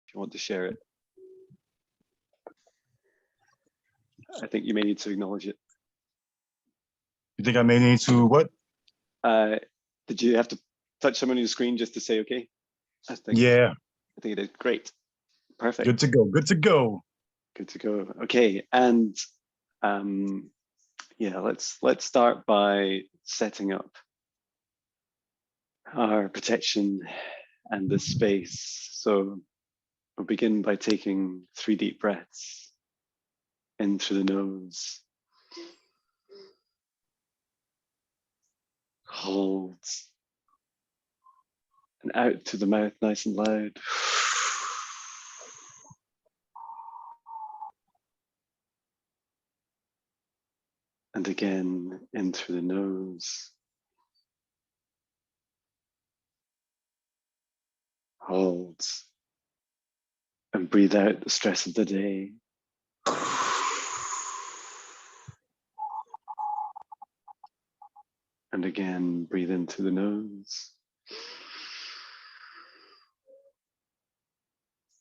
if you want to share it. I think you may need to acknowledge it. You think I may need to what? Did you have to touch someone on your screen just to say okay? Yeah. I think it did. Great. Perfect. Good to go. Good to go. Good to go. Okay, and yeah, let's start by setting up our protection and the space. So we'll begin by taking 3 deep breaths in through the nose. Hold. And out to the mouth, nice and loud. And again, in through the nose. Hold. And breathe out the stress of the day. And again, breathe in through the nose.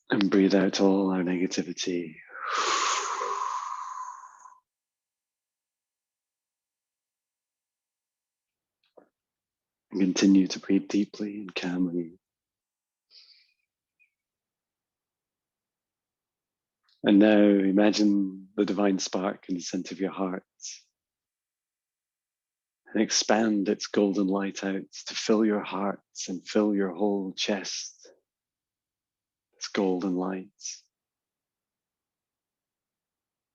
And breathe out all our negativity. And continue to breathe deeply and calmly. And now imagine the divine spark in the center of your heart. And expand its golden light out to fill your heart and fill your whole chest. This golden light.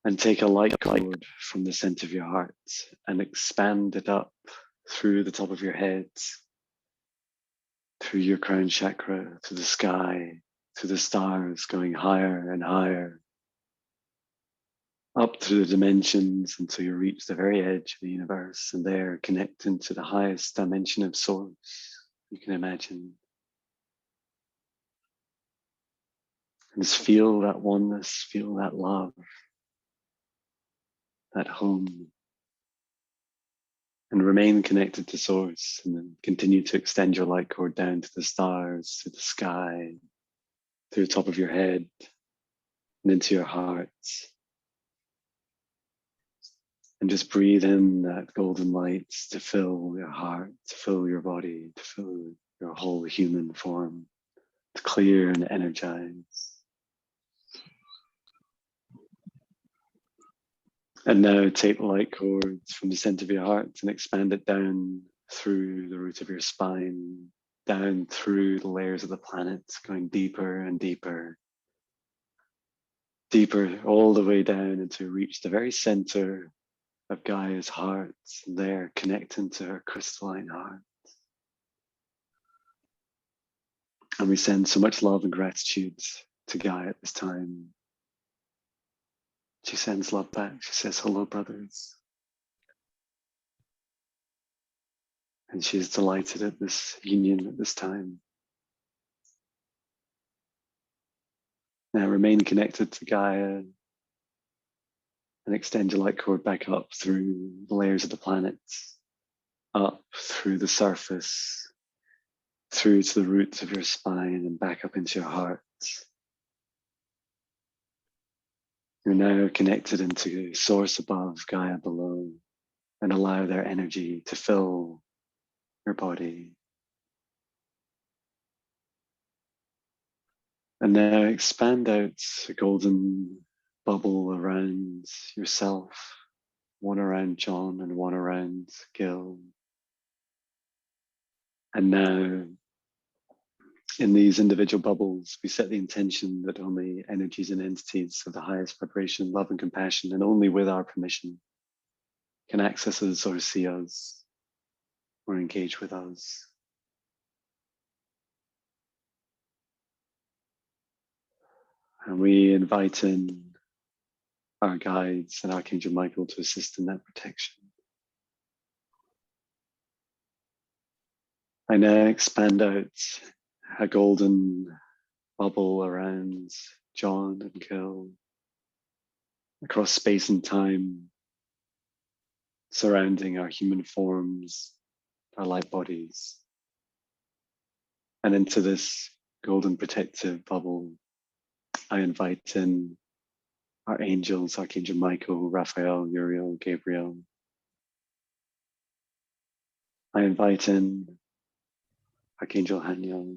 And take a light cord from the center of your heart and expand it up through the top of your head, through your crown chakra, to the sky, to the stars, going higher and higher, up through the dimensions until you reach the very edge of the universe, and there connecting to the highest dimension of source you can imagine. And just feel that oneness, feel that love, that home, and remain connected to source, and then continue to extend your light cord down to the stars, to the sky, to the top of your head, and into your heart. And just breathe in that golden light to fill your heart, to fill your body, to fill your whole human form, to clear and energize. And now take the light cords from the center of your heart and expand it down through the root of your spine, down through the layers of the planet, going deeper and deeper, deeper all the way down until you reach the very center of Gaia's heart, and there connecting to her crystalline heart. And we send so much love and gratitude to Gaia at this time. She sends love back. She says, hello, brothers. And she is delighted at this union at this time. Now remain connected to Gaia and extend your light cord back up through the layers of the planet, up through the surface, through to the roots of your spine and back up into your heart. You're now connected into source above, Gaia below, and allow their energy to fill your body. And now expand out a golden bubble around yourself, one around John and one around Gil. And now, in these individual bubbles, we set the intention that only energies and entities of the highest vibration, love and compassion, and only with our permission, can access us or see us or engage with us. And we invite in our guides and Archangel Michael to assist in that protection. I now expand out a golden bubble around John and Gil, across space and time, surrounding our human forms, our light bodies. And into this golden protective bubble, I invite in our angels, Archangel Michael, Raphael, Uriel, Gabriel. I invite in Archangel Haniel.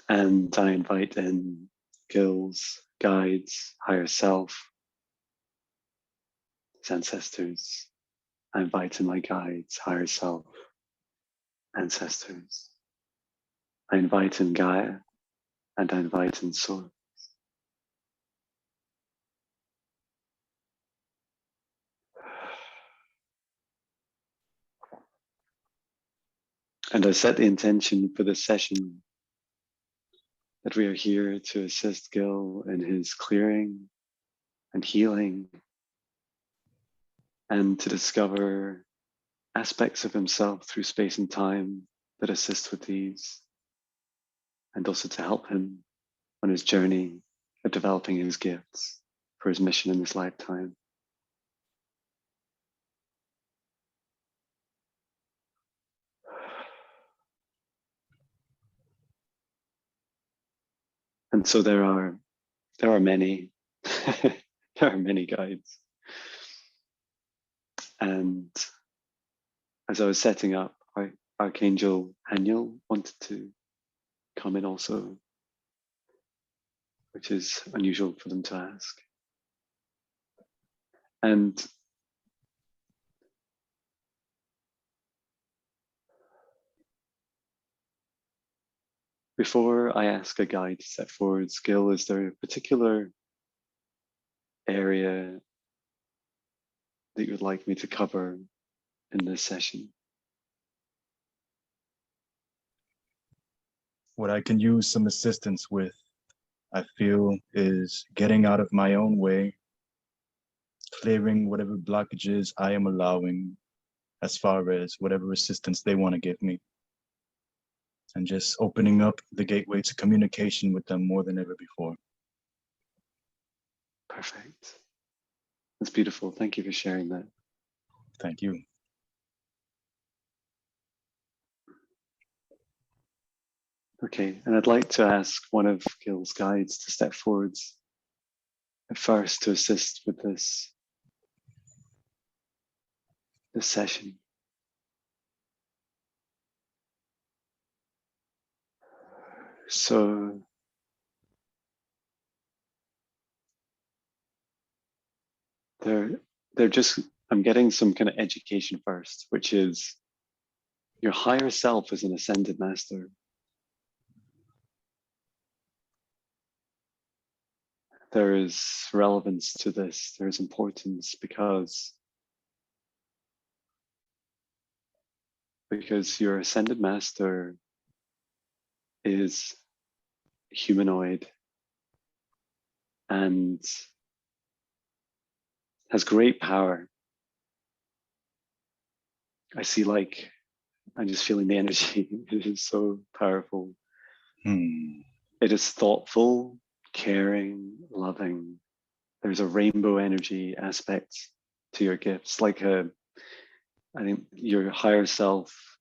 And I invite in guides, guides, higher self, ancestors. I invite in my guides, higher self, ancestors. I invite in Gaia and I invite in Source. And I set the intention for this session that we are here to assist Gil in his clearing and healing and to discover aspects of himself through space and time that assist with these, and also to help him on his journey of developing his gifts for his mission in this lifetime. And so there are many, there are many guides. And as I was setting up, Archangel Haniel wanted to come in also, which is unusual for them to ask. And before I ask a guide to step forward, Gil, is there a particular area that you would like me to cover in this session? What I can use some assistance with, I feel, is getting out of my own way, clearing whatever blockages I am allowing as far as whatever assistance they want to give me, and just opening up the gateway to communication with them more than ever before. Perfect. That's beautiful. Thank you for sharing that. Thank you. Okay, and I'd like to ask one of Gil's guides to step forwards at first to assist with this session. So they're just, I'm getting some kind of education first, which is your higher self is an ascended master. There is relevance to this, there is importance because your ascended master is humanoid and has great power. I see, like, I'm just feeling the energy. It is so powerful. It is thoughtful, caring, loving. There's a rainbow energy aspect to your gifts. Like I think your higher self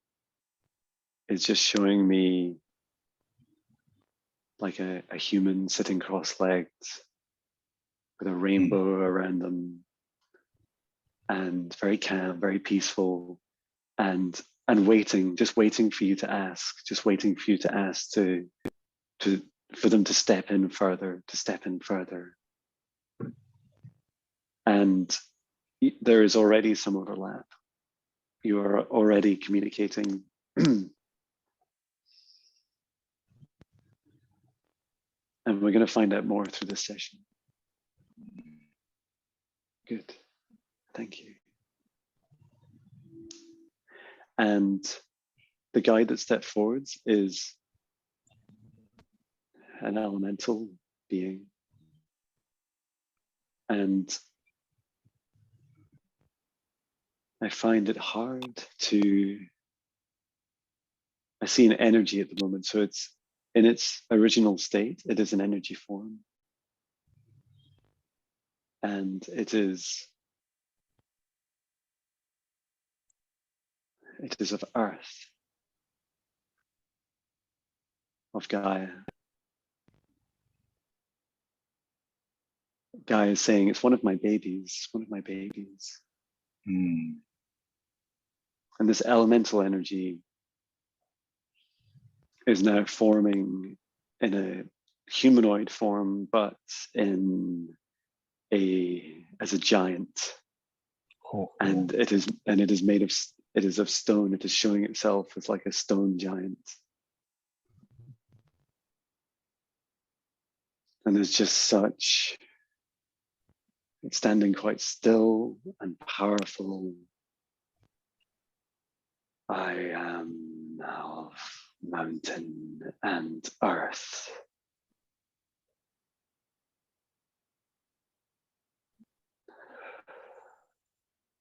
is just showing me like a human sitting cross-legged with a rainbow around them, and very calm, very peaceful, and waiting, just waiting for you to ask, for them to step in further, And there is already some overlap. You are already communicating. And we're going to find out more through this session. Good. Thank you. And the guide that stepped forwards is an elemental being. And I find it hard to, I see an energy at the moment. So it's in its original state, it is an energy form. And it is of earth, of Gaia. Guy is saying, it's one of my babies, one of my babies. Mm. And this elemental energy is now forming in a humanoid form, but as a giant. Oh, And it is made of, it is of stone. It is showing itself as like a stone giant. And there's just such, it's standing quite still and powerful. I am of mountain and earth.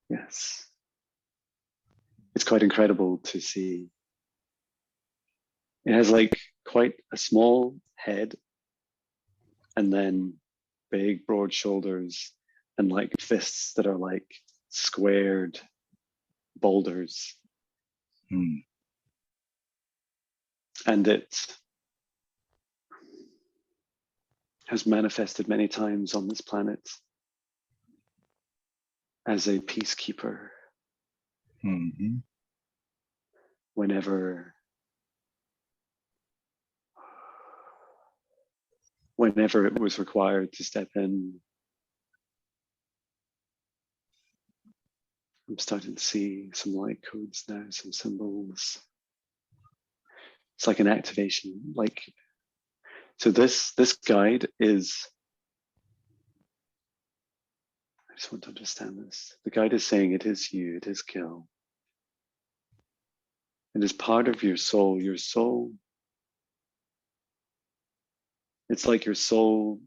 Yes. It's quite incredible to see. It has like quite a small head and then big broad shoulders and like fists that are like squared boulders. mm. And it has manifested many times on this planet as a peacekeeper. Mm-hmm. Whenever it was required to step in. I'm starting to see some light codes now, some symbols. It's like an activation. Like, so this guide is, I just want to understand this. The guide is saying it is you, it is Gil. It is part of your soul. Your soul, it's like your soul,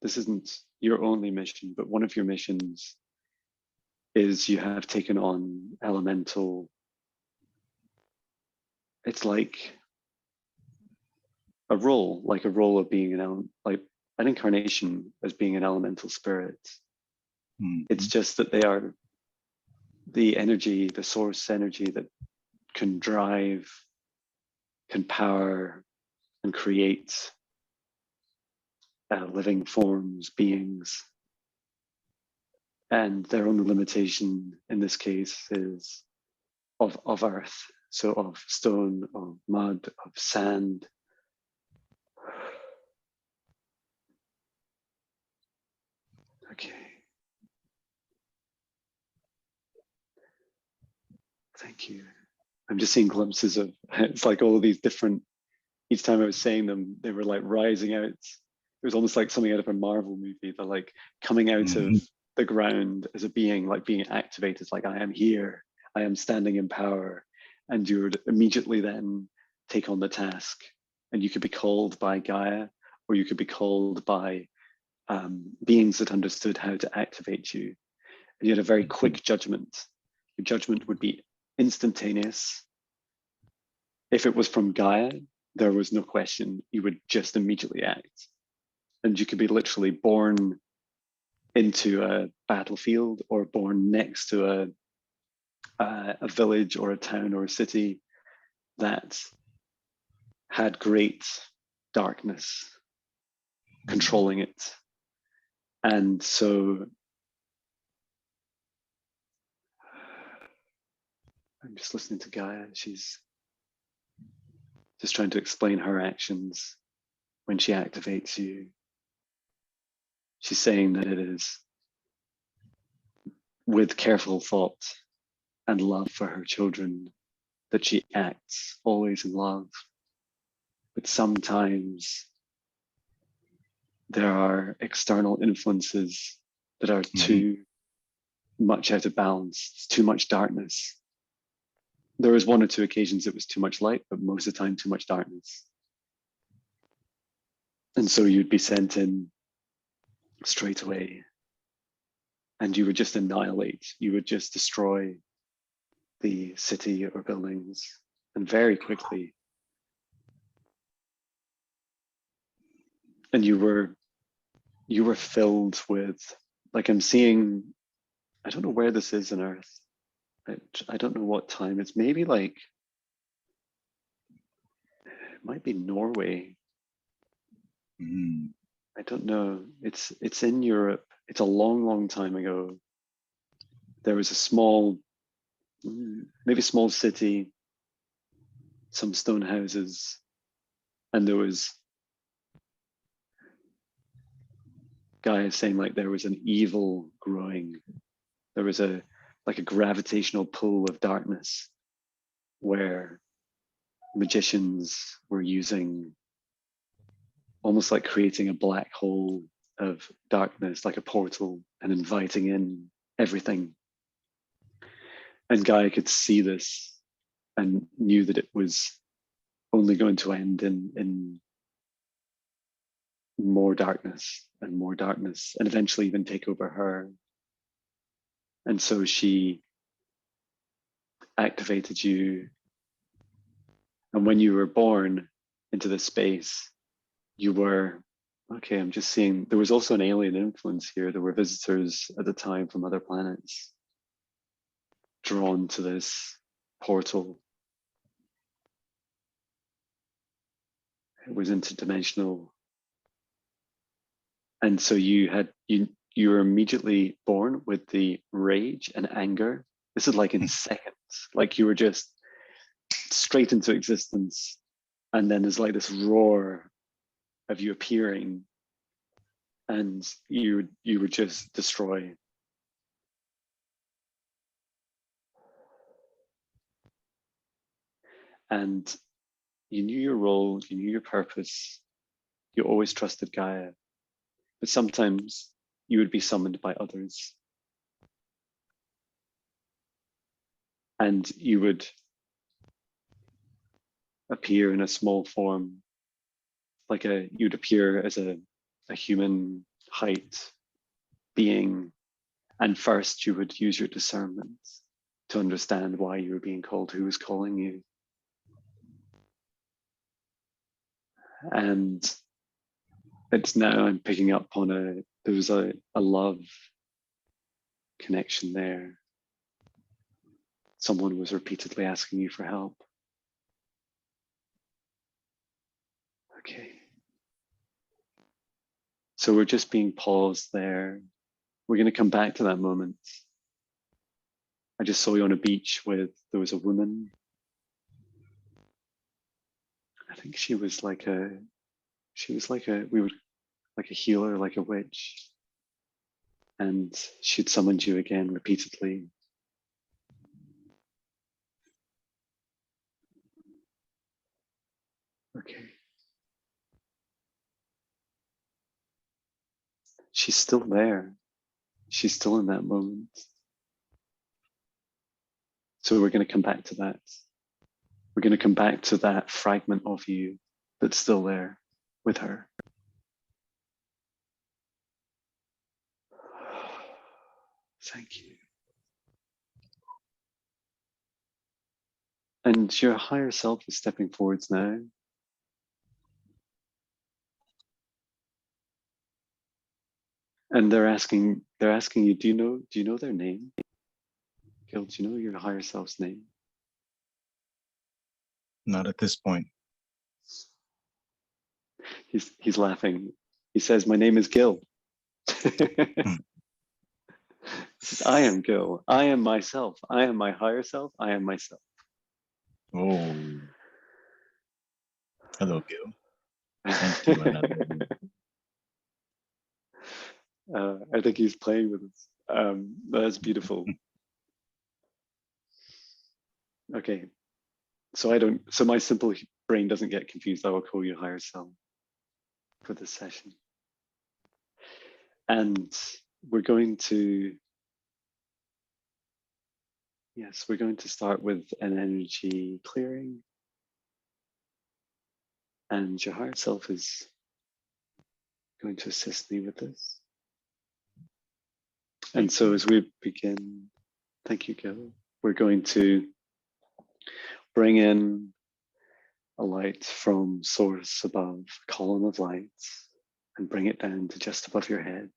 this isn't your only mission, but one of your missions is you have taken on elemental. It's like a role of being like an incarnation as being an elemental spirit. Mm-hmm. It's just that they are the energy, the source energy that can drive, can power, and create living forms, beings. And their only limitation in this case is of earth, so of stone, of mud, of sand. Okay. Thank you. I'm just seeing glimpses of, it's like all of these different, each time I was saying them, they were like rising out. It was almost like something out of a Marvel movie. They're like coming out Mm-hmm. of the ground as a being, like being activated, like I am here, I am standing in power. And you would immediately then take on the task. And you could be called by Gaia, or you could be called by beings that understood how to activate you. And you had a very quick judgment. Your judgment would be instantaneous. If it was from Gaia, there was no question. You would just immediately act. And you could be literally born into a battlefield or born next to a village or a town or a city that had great darkness controlling it. And so I'm just listening to Gaia. She's just trying to explain her actions when she activates you. She's saying that it is with careful thought and love for her children that she acts, always in love. But sometimes there are external influences that are too much out of balance. It's too much darkness. There was one or two occasions it was too much light, but most of the time too much darkness. And so you'd be sent in straight away and you would just annihilate, you would just destroy the city or buildings, and very quickly. And you were filled with, like, I'm seeing, I don't know where this is on Earth. I don't know what time. It's maybe like, it might be Norway. Mm-hmm. I don't know. It's in Europe. It's a long, long time ago. There was a small, maybe small city, some stone houses, and there was guys saying like there was an evil growing. There was a like a gravitational pull of darkness where magicians were using almost like creating a black hole of darkness, like a portal, and inviting in everything. And Gaia could see this and knew that it was only going to end in more darkness and more darkness, and eventually even take over her. And so she activated you. And when you were born into this space, you were, okay, I'm just seeing, there was also an alien influence here. There were visitors at the time from other planets drawn to this portal. It was interdimensional. And so you were immediately born with the rage and anger. This is like in seconds, like you were just straight into existence. And then there's like this roar of you appearing, and you would just destroy. And you knew your role, you knew your purpose, you always trusted Gaia, but sometimes you would be summoned by others. And you would appear in a small form, like you'd appear as a human height being. And first you would use your discernment to understand why you were being called, who was calling you. And it's now I'm picking up on there was a love connection there. Someone was repeatedly asking you for help. Okay. So we're just being paused there. We're going to come back to that moment. I just saw you on a beach there was a woman. I think she was like a healer, like a witch. And she'd summoned you again repeatedly. Okay. She's still there. She's still in that moment. So we're going to come back to that. We're going to come back to that fragment of you that's still there with her. Thank you. And your higher self is stepping forwards now. And they're asking you, do you know their name? Gil, do you know your higher self's name? Not at this point. He's laughing. He says, my name is Gil. I am Gil. I am myself. I am my higher self. I am myself. Oh. Hello, Gil. Thank you. I think he's playing with us. That's beautiful. Okay. So my simple brain doesn't get confused. I will call you higher self for this session. And we're going to start with an energy clearing. And your higher self is going to assist me with this. And so as we begin, thank you, Gil. We're going to bring in a light from source above, a column of light, and bring it down to just above your head.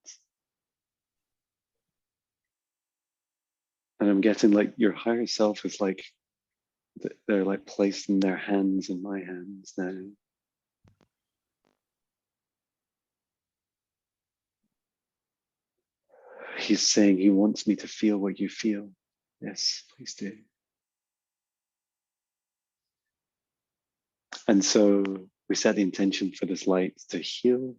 And I'm getting like your higher self is like, they're like placing their hands in my hands now. He's saying he wants me to feel what you feel. Yes, please do. And so we set the intention for this light to heal,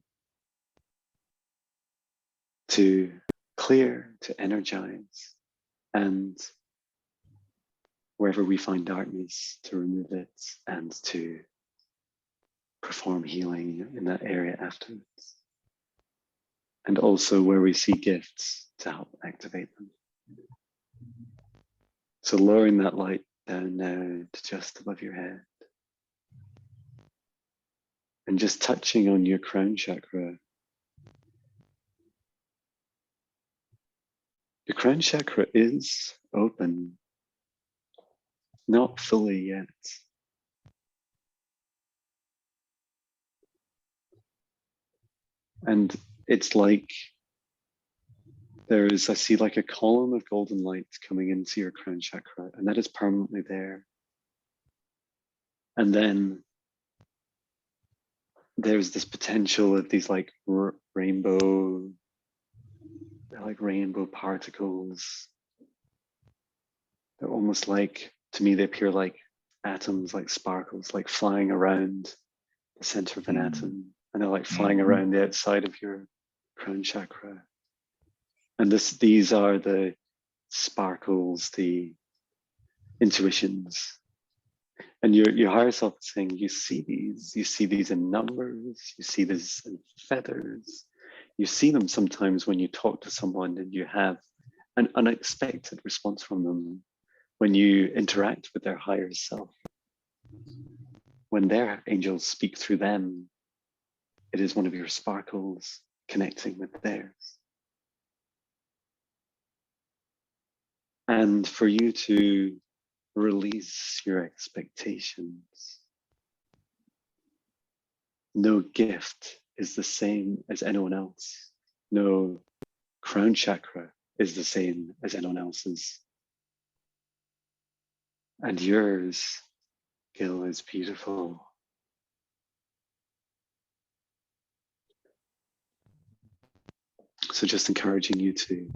to clear, to energize, and wherever we find darkness, to remove it and to perform healing in that area afterwards. And also where we see gifts to help activate them. So lowering that light down now to just above your head. And just touching on your crown chakra. Your crown chakra is open, not fully yet. And it's like I see like a column of golden light coming into your crown chakra, and that is permanently there. And then there's this potential of these like rainbow particles. They're almost like, to me, they appear like atoms, like sparkles, like flying around the center of an atom. And they're like flying around the outside of your crown chakra. And these are the sparkles, the intuitions. And your higher self is saying, you see these in numbers, you see these in feathers. You see them sometimes when you talk to someone and you have an unexpected response from them, when you interact with their higher self. When their angels speak through them, it is one of your sparkles connecting with theirs. And for you to release your expectations. No gift is the same as anyone else. No crown chakra is the same as anyone else's. And yours, Gil, is beautiful. So just encouraging you to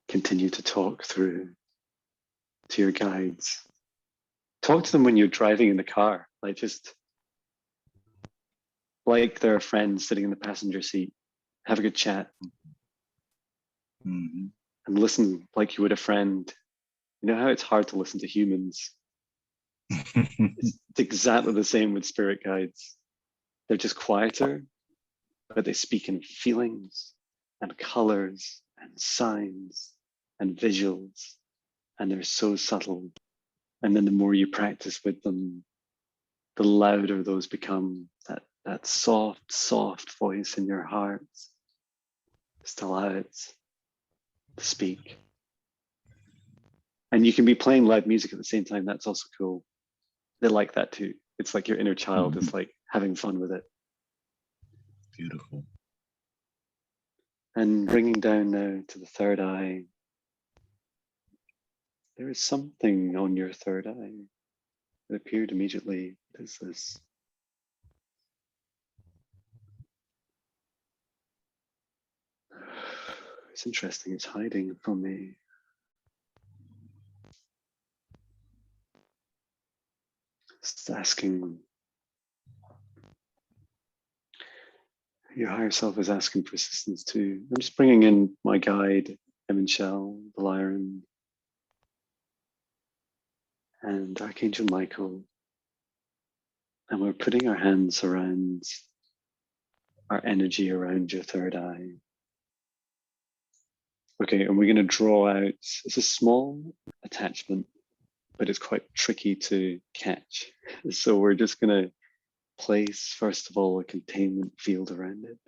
continue to talk through to your guides. Talk to them when you're driving in the car, like just like they're a friend sitting in the passenger seat. Have a good chat. And listen like you would a friend. You know how it's hard to listen to humans? It's exactly the same with spirit guides. They're just quieter, but they speak in feelings and colors and signs and visuals, and they're so subtle. And then the more you practice with them, the louder those become, that soft, soft voice in your heart. Just allow it to speak. And you can be playing loud music at the same time. That's also cool. They like that too. It's like your inner child is like having fun with it. Beautiful. And bringing down now to the third eye. There is something on your third eye. It appeared immediately. What is this? It's interesting. It's hiding from me. Just asking. Your higher self is asking for assistance too. I'm just bringing in my guide, Emin Shell, the Lyran, and Archangel Michael. And we're putting our hands around our energy around your third eye. Okay, and we're going to draw out, it's a small attachment, but it's quite tricky to catch. So we're just going to place, first of all, a containment field around it.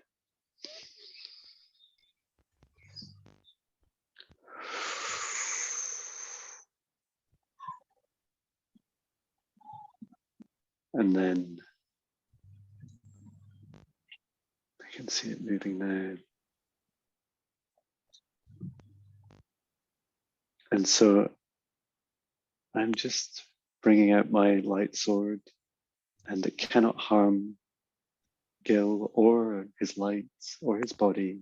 And then I can see it moving now. And so I'm just bringing out my light sword, and it cannot harm Gil or his lights or his body.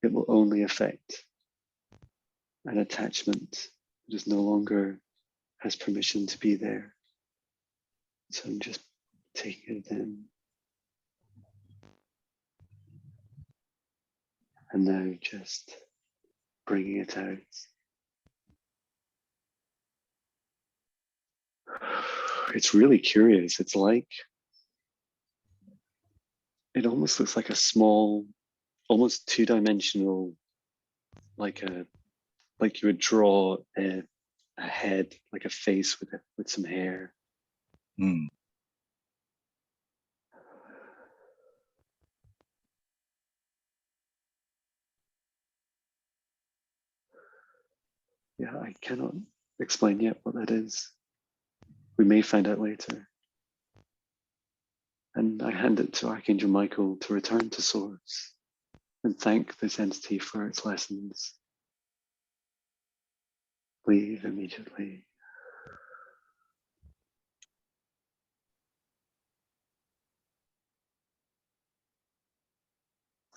it will only affect an attachment that is no longer has permission to be there. So I'm just taking it in. And now just bringing it out. It's really curious. It's like, it almost looks like a small, almost two-dimensional, like you would draw a head, like a face with some hair. Mm. Yeah, I cannot explain yet what that is. We may find out later. And I hand it to Archangel Michael to return to Source and thank this entity for its lessons. Leave immediately.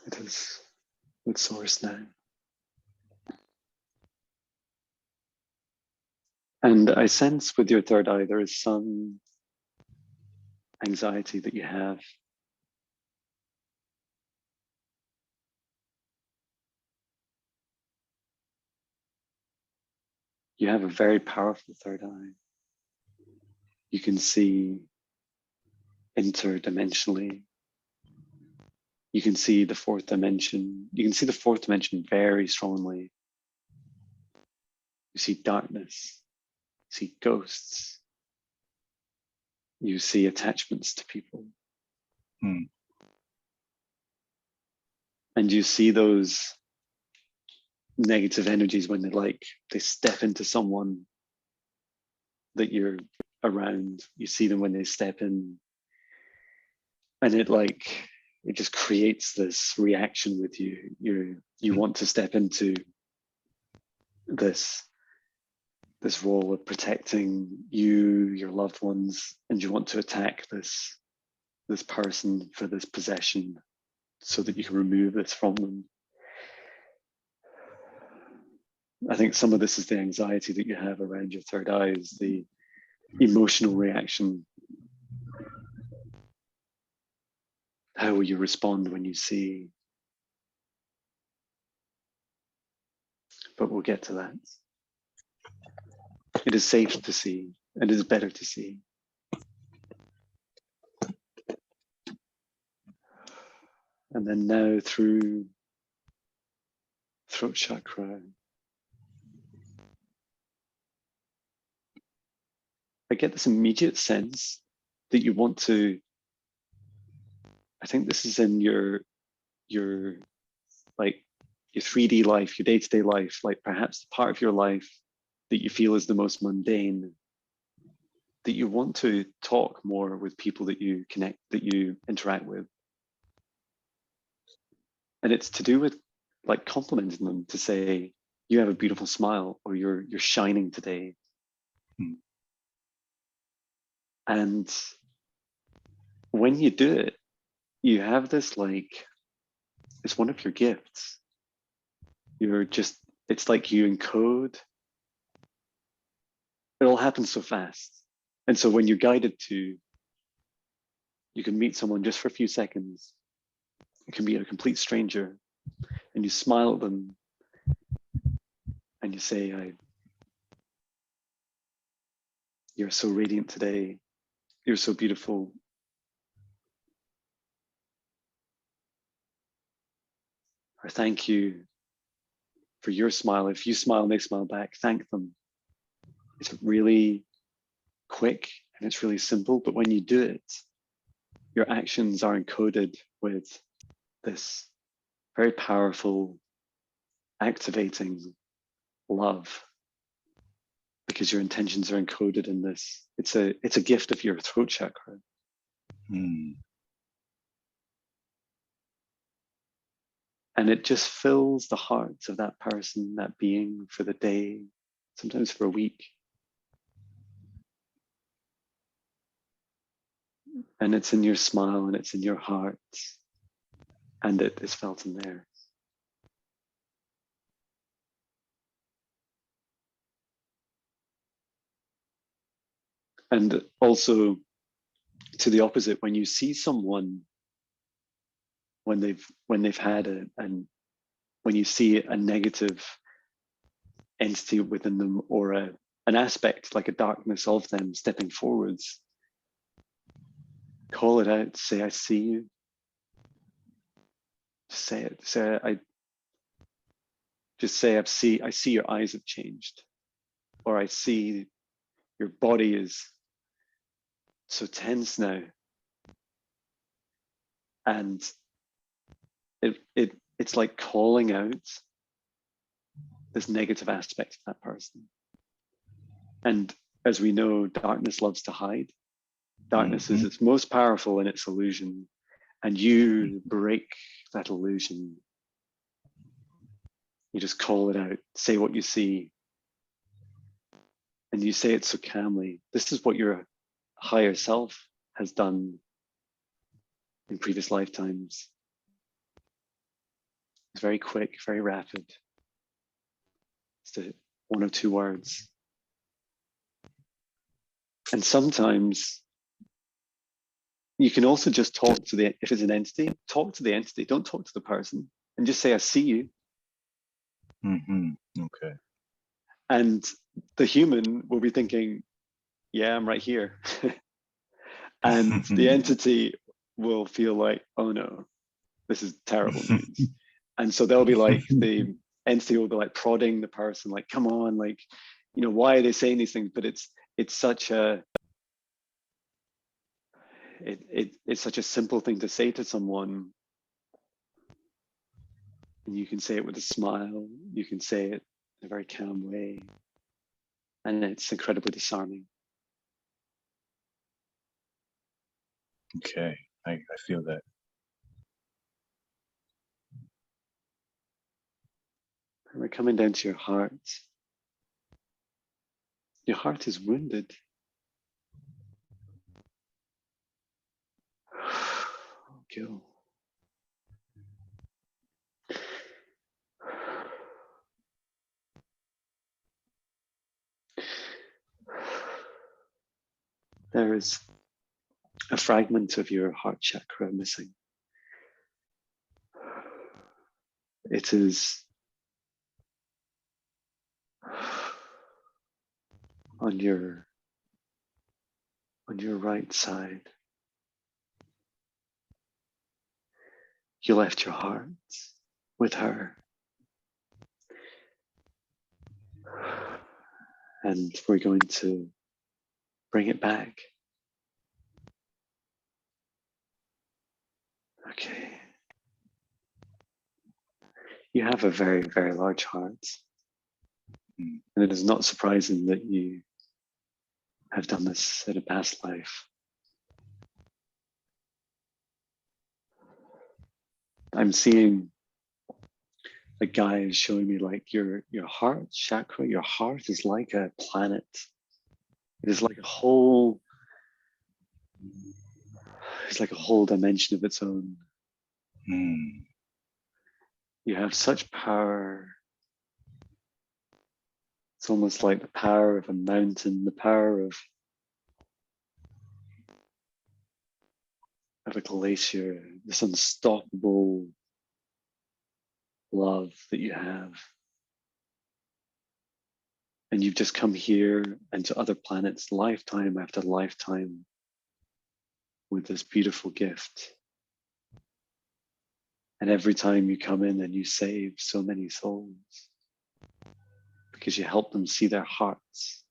It is with Source now. And I sense with your third eye, there is some anxiety that you have. You have a very powerful third eye. You can see interdimensionally. You can see the fourth dimension. You can see the fourth dimension very strongly. You see darkness. You see ghosts. You see attachments to people. Mm. And you see those negative energies when they step into someone that you're around. You see them when they step in, and it just creates this reaction with you. You want to step into this role of protecting you, your loved ones, and you want to attack this person for this possession so that you can remove this from them. I think some of this is the anxiety that you have around your third eye, is the emotional reaction. How will you respond when you see? But we'll get to that. It is safe to see. It is better to see. And then now through throat chakra, I get this immediate sense that you want to, I think this is in your 3D life, your day-to-day life, like perhaps the part of your life that you feel is the most mundane, that you want to talk more with people that you interact with. And it's to do with like complimenting them, to say, you have a beautiful smile, or you're shining today. Mm. And when you do it, you have this it's one of your gifts. It's like you encode. It all happens so fast. And so when you're guided to, you can meet someone just for a few seconds. It can be a complete stranger, and you smile at them and you say, you're so radiant today. You're so beautiful. Or thank you for your smile. If you smile and they smile back, thank them. It's really quick and it's really simple, but when you do it, your actions are encoded with this very powerful, activating love, because your intentions are encoded in this. It's a gift of your throat chakra. Mm. And it just fills the hearts of that person, that being, for the day, sometimes for a week. And it's in your smile and it's in your heart, and it is felt in there. And also to the opposite, when you see someone, when they've had when you see a negative entity within them, or an aspect like a darkness of them stepping forwards, call it out, say, I see you. Just say it. I see your eyes have changed, or I see your body is so tense now. And it's like calling out this negative aspect of that person. And as we know, darkness loves to hide. Darkness is its most powerful in its illusion, and you break that illusion. You just call it out, say what you see, and you say it so calmly. This is what your higher self has done in previous lifetimes. It's very quick, very rapid. It's one or two words. And sometimes you can also just talk to if it's an entity, talk to the entity, don't talk to the person, and just say, I see you. Okay. And the human will be thinking, yeah, I'm right here. And the entity will feel like, oh no, this is terrible news. And so they'll be like, the entity will be like prodding the person, like, come on, like, you know, why are they saying these things? But it's such a, it's such a simple thing to say to someone. And you can say it with a smile, you can say it in a very calm way. And it's incredibly disarming. Okay, I feel that. And we're coming down to your heart. Your heart is wounded. Gil. There is a fragment of your heart chakra missing. It is on your right side. You left your heart with her. And we're going to bring it back. Okay. You have a very, very large heart. And it is not surprising that you have done this in a past life. I'm seeing a guy showing me like your heart chakra, your heart is like a planet. It is like a whole, it's like a whole dimension of its own. You have such power. It's almost like the power of a mountain, the power of a glacier, this unstoppable love that you have. And you've just come here and to other planets lifetime after lifetime with this beautiful gift. And every time you come in and you save so many souls because you help them see their hearts.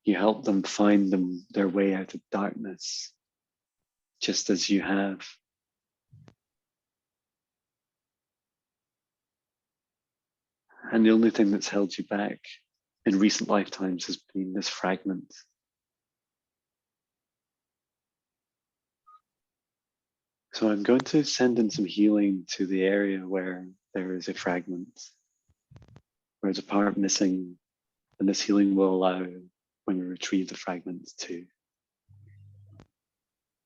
You help them find their way out of darkness, just as you have. And the only thing that's held you back in recent lifetimes has been this fragment. So I'm going to send in some healing to the area where there is a fragment, where there's a part missing, and this healing will allow, when we retrieve the fragment, to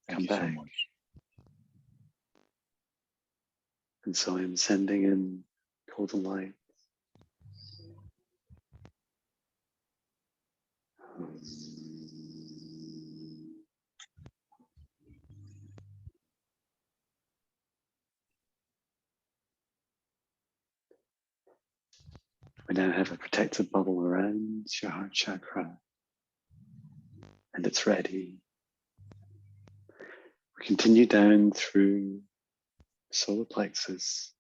come back. Thank you so much. And so I'm sending in golden light. We now have a protective bubble around your heart chakra, and it's ready. We continue down through solar plexus.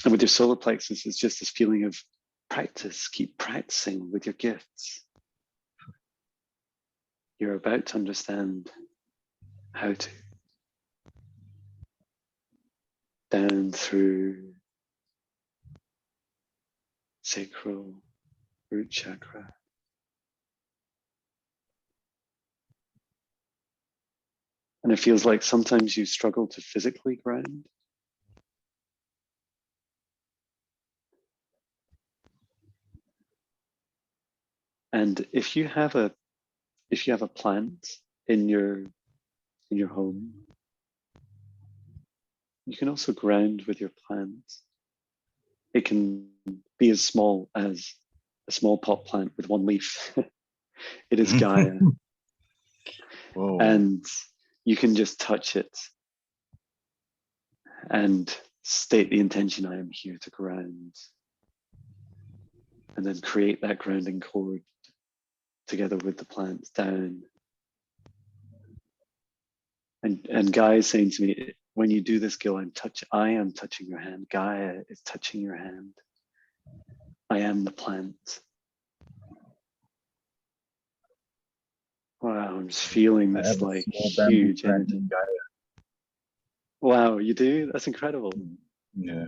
And with your solar plexus, it's just this feeling of practice. Keep practicing with your gifts. You're about to understand how to. Down through sacral, root chakra. And it feels like sometimes you struggle to physically ground. And if you have a plant in your home, you can also ground with your plant. It can be as small as a small pot plant with one leaf. It is Gaia. Whoa. And you can just touch it and state the intention, I am here to ground. And then create that grounding cord together with the plants down. And Gaia is saying to me, when you do this, Gil, I am touching your hand. Gaia is touching your hand. I am the plant. Wow, I'm just feeling this like huge energy. Wow, you do? That's incredible. Yeah.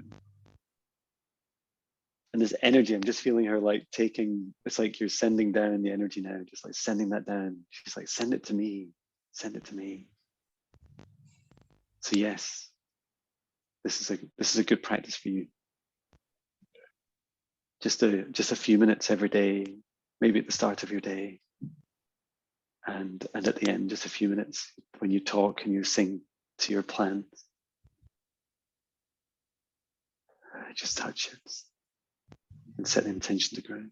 And this energy, I'm just feeling her like taking, it's like you're sending down the energy now, just like sending that down. She's like, send it to me, send it to me. So yes, this is a good practice for you. Just a few minutes every day, maybe at the start of your day. And at the end, just a few minutes when you talk and you sing to your plant. Just touch it and set the intention to ground.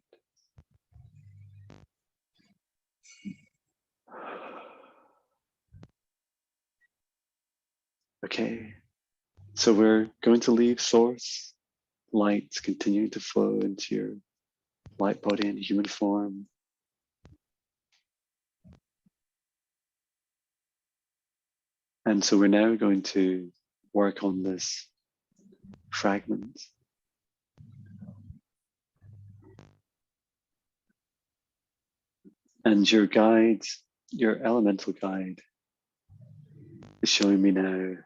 Okay, so we're going to leave source, light continuing to flow into your light body and human form. And so we're now going to work on this fragment. And your guide, your elemental guide, is showing me now.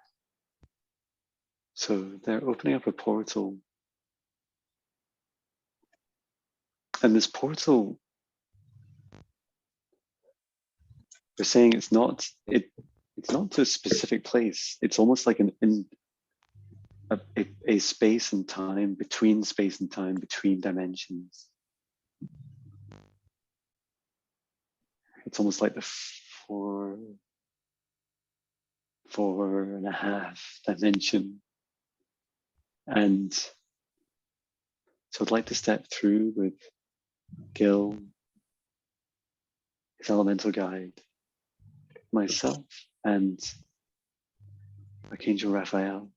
So they're opening up a portal. And this portal, they're saying it's not to a specific place. It's almost like a space and time, between dimensions. It's almost like the four and a half dimension. And so I'd like to step through with Gil, his elemental guide, myself, and Archangel Raphael.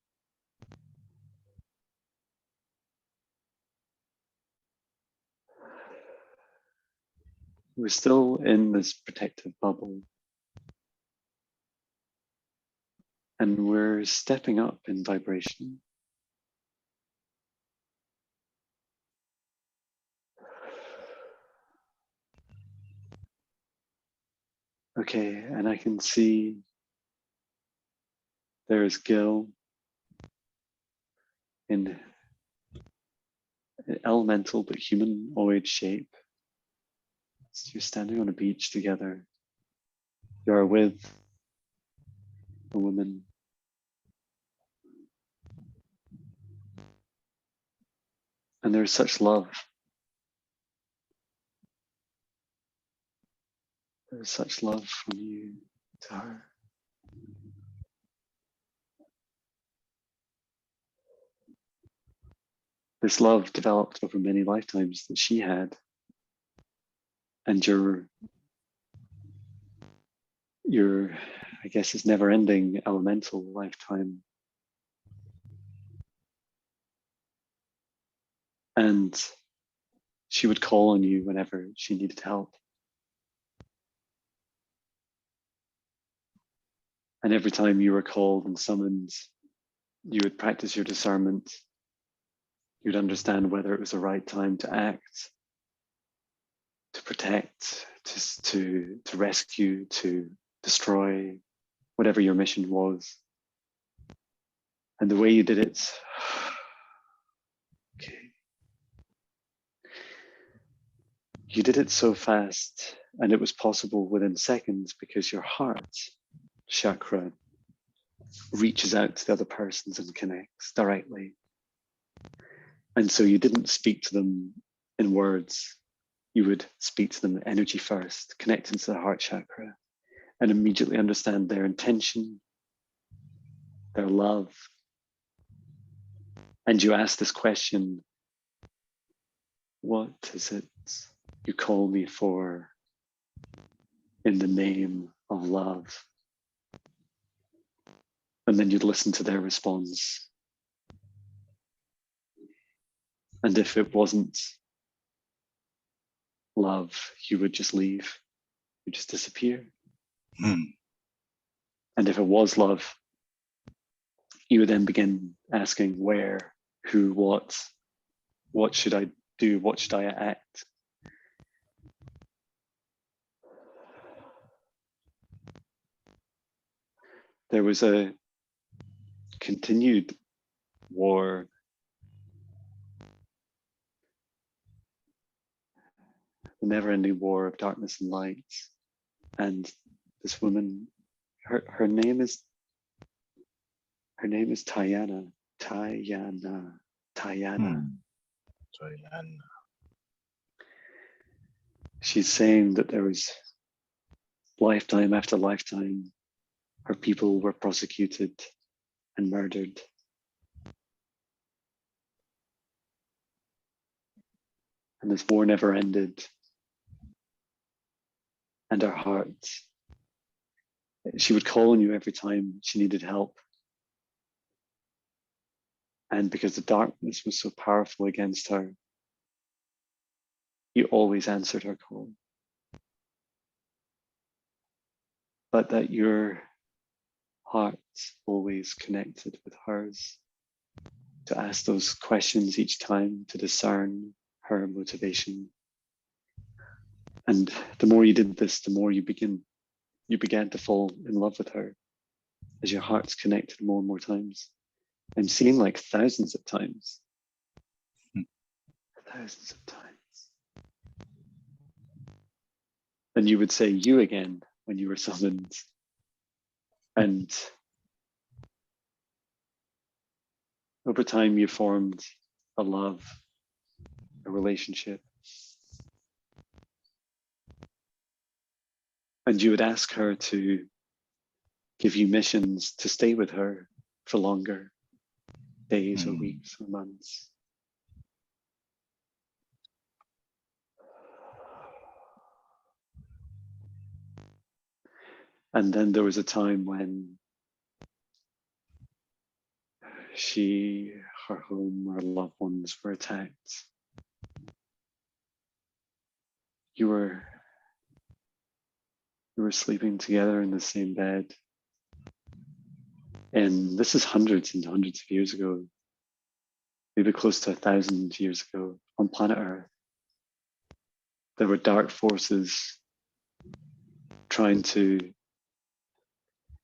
We're still in this protective bubble. And we're stepping up in vibration. Okay, and I can see there is Gil in an elemental but humanoid shape. So you're standing on a beach together. You're with a woman. And there's such love. There's such love from you to her. This love developed over many lifetimes that she had and your, I guess it's never-ending elemental lifetime. And she would call on you whenever she needed help. And every time you were called and summoned, you would practice your discernment. You'd understand whether it was the right time to act, to protect, to rescue, to destroy, whatever your mission was. And the way you did it, okay. You did it so fast, and it was possible within seconds because your heart chakra reaches out to the other persons and connects directly. And so you didn't speak to them in words. You would speak to them energy first, connect into the heart chakra, and immediately understand their intention, their love. And you ask this question, what is it you call me for in the name of love? And then you'd listen to their response. And if it wasn't love, you would just leave, you just disappear. And if it was love, you would then begin asking where, who, what should I do, what should I act? There was a continued war, the never-ending war of darkness and light. And this woman, her name is Tayana. Tayana. She's saying that there was lifetime after lifetime, her people were prosecuted and murdered. And this war never ended. And her heart, she would call on you every time she needed help. And because the darkness was so powerful against her, you always answered her call. But that your heart always connected with hers, to ask those questions each time, to discern her motivation. And the more you did this, the more you began to fall in love with her as your hearts connected more and more times. I'm seeing like thousands of times. Thousands of times. And you would say you again when you were summoned. And over time you formed a love, a relationship. And you would ask her to give you missions to stay with her for longer, days or weeks or months. And then there was a time when her home, her loved ones were attacked. You were sleeping together in the same bed. And this is hundreds and hundreds of years ago, maybe close to 1,000 years ago on planet Earth. There were dark forces trying to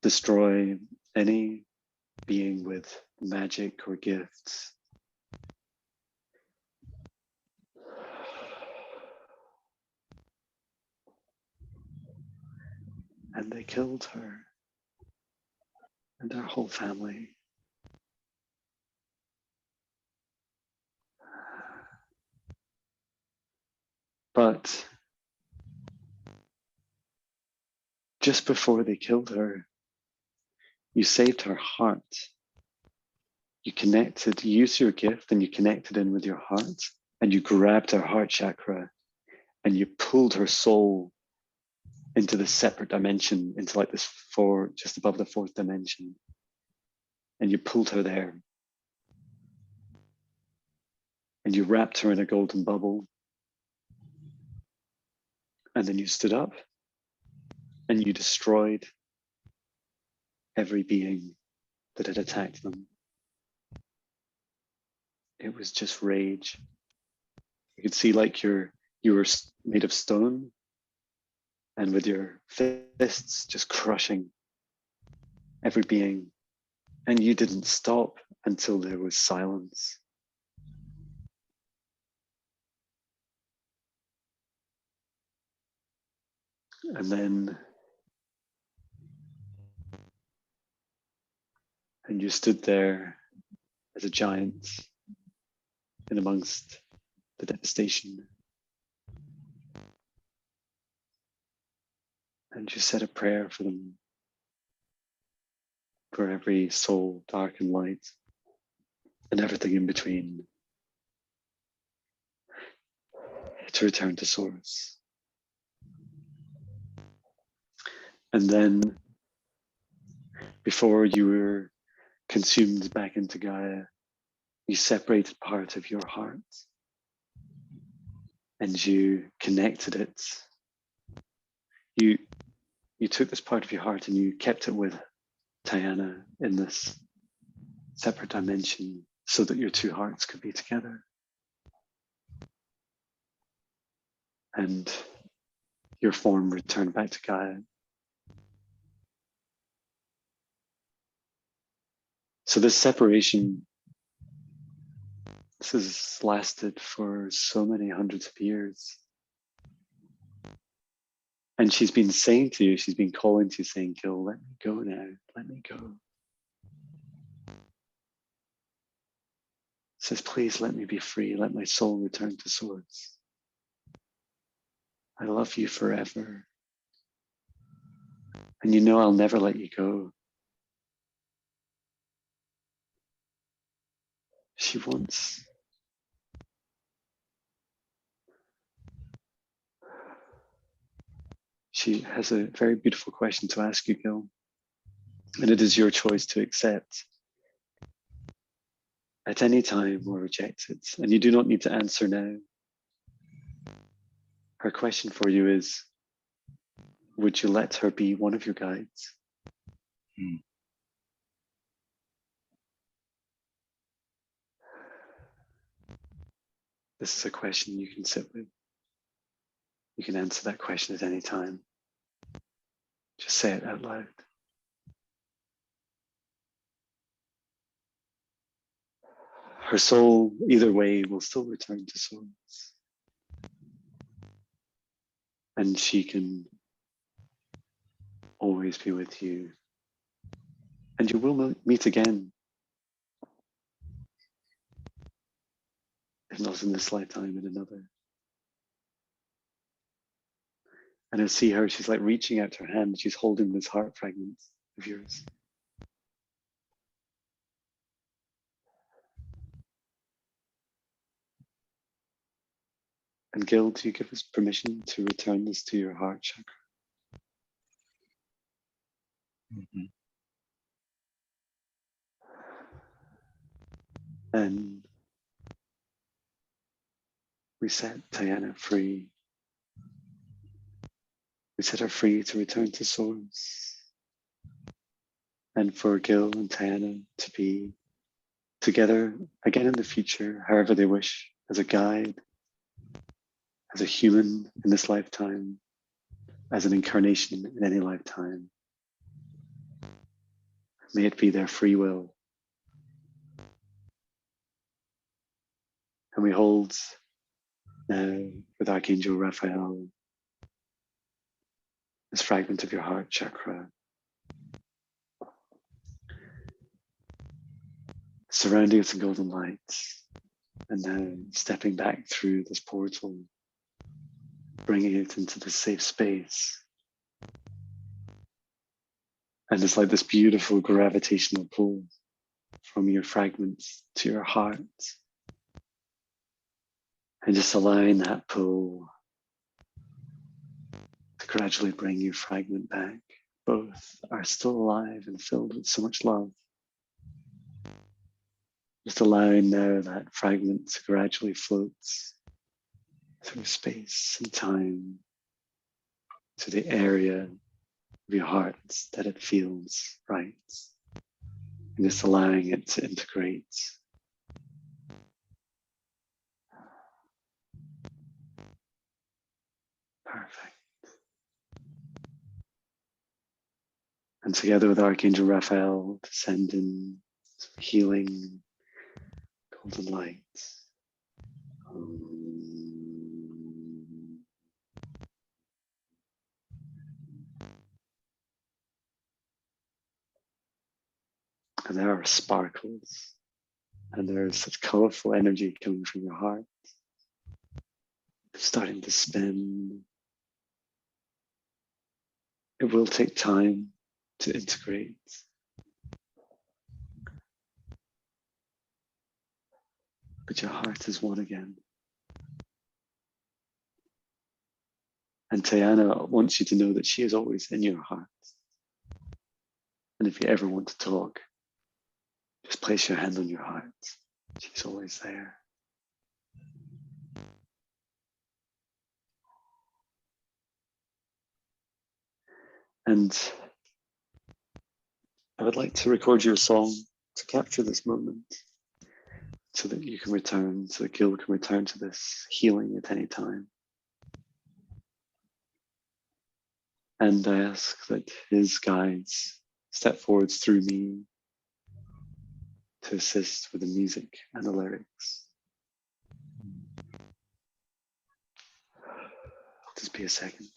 destroy any being with magic or gifts. And they killed her and her whole family. But just before they killed her, you saved her heart. You connected, you used your gift and you connected in with your heart, and you grabbed her heart chakra and you pulled her soul into this separate dimension, into like this just above the fourth dimension. And you pulled her there. And you wrapped her in a golden bubble. And then you stood up and you destroyed every being that had attacked them. It was just rage. You could see like you were made of stone, and with your fists just crushing every being. And you didn't stop until there was silence. And you stood there as a giant in amongst the devastation. And you said a prayer for them, for every soul, dark and light, and everything in between, to return to source. And then, before you were consumed back into Gaia, you separated part of your heart and you connected it. You took this part of your heart and you kept it with Tiana in this separate dimension so that your two hearts could be together. And your form returned back to Gaia. So this separation, this has lasted for so many hundreds of years. And she's been saying to you, she's been calling to you saying, Gil, let me go now, let me go. Says, please let me be free, let my soul return to source. I love you forever. And you know I'll never let you go. She wants. She has a very beautiful question to ask you, Gil. And it is your choice to accept at any time or reject it. And you do not need to answer now. Her question for you is, would you let her be one of your guides? This is a question you can sit with. You can answer that question at any time. Just say it out loud. Her soul, either way, will still return to source. And she can always be with you. And you will meet again. If not in this lifetime, in another. And I see her, she's like reaching out her hand, she's holding this heart fragment of yours. And Gil, do you give us permission to return this to your heart chakra? And we set Tiana free. We set her free to return to source. And for Gil and Tiana to be together again in the future, however they wish, as a guide, as a human in this lifetime, as an incarnation in any lifetime. May it be their free will. And we hold now with Archangel Raphael this fragment of your heart chakra, surrounding it in golden light, and now stepping back through this portal, bringing it into this safe space. And it's like this beautiful gravitational pull from your fragments to your heart. And just allowing that pull gradually bring your fragment back. Both are still alive and filled with so much love. Just allowing now that fragment to gradually float through space and time to the area of your heart that it feels right. And just allowing it to integrate. Perfect. And together with Archangel Raphael, descend in some healing golden light. And there are sparkles, and there is such colorful energy coming from your heart, starting to spin. It will take time to integrate. But your heart is one again. And Tayana wants you to know that she is always in your heart. And if you ever want to talk, just place your hand on your heart. She's always there. And I would like to record your song to capture this moment so that you can return, so that Gil can return to this healing at any time. And I ask that his guides step forwards through me to assist with the music and the lyrics. Just be a second.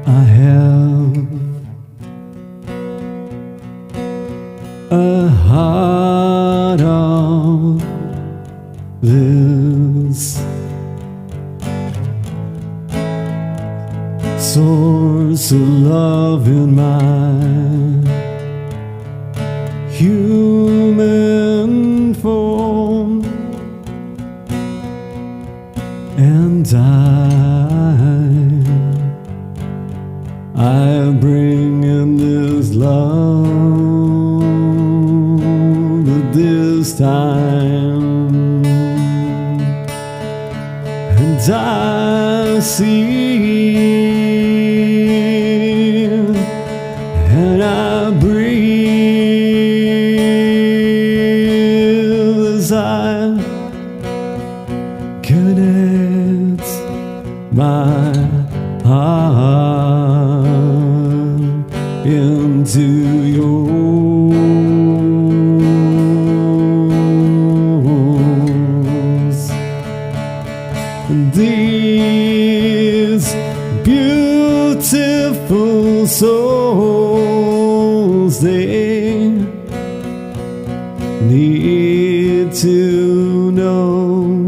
I have a heart of this source of love in my human form, and I bring in this love at this time, and I see and I breathe as I connect my heart into yours. These beautiful souls, they need to know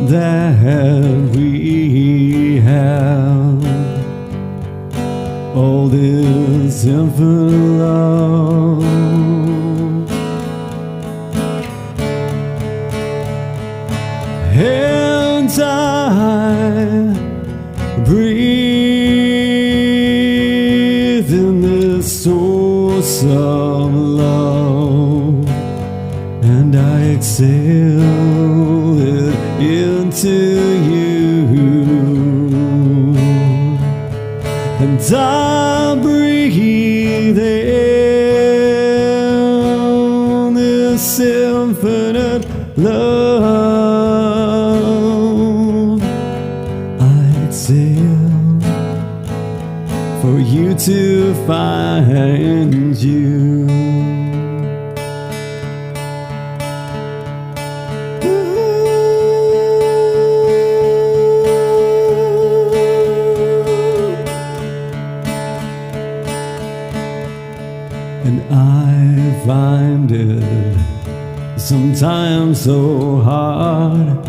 that we have all this infinite love. And I breathe in this source of love, and I exhale it into you, and I breathe in this infinite love. I exhale for you to find you. And I find it sometimes so hard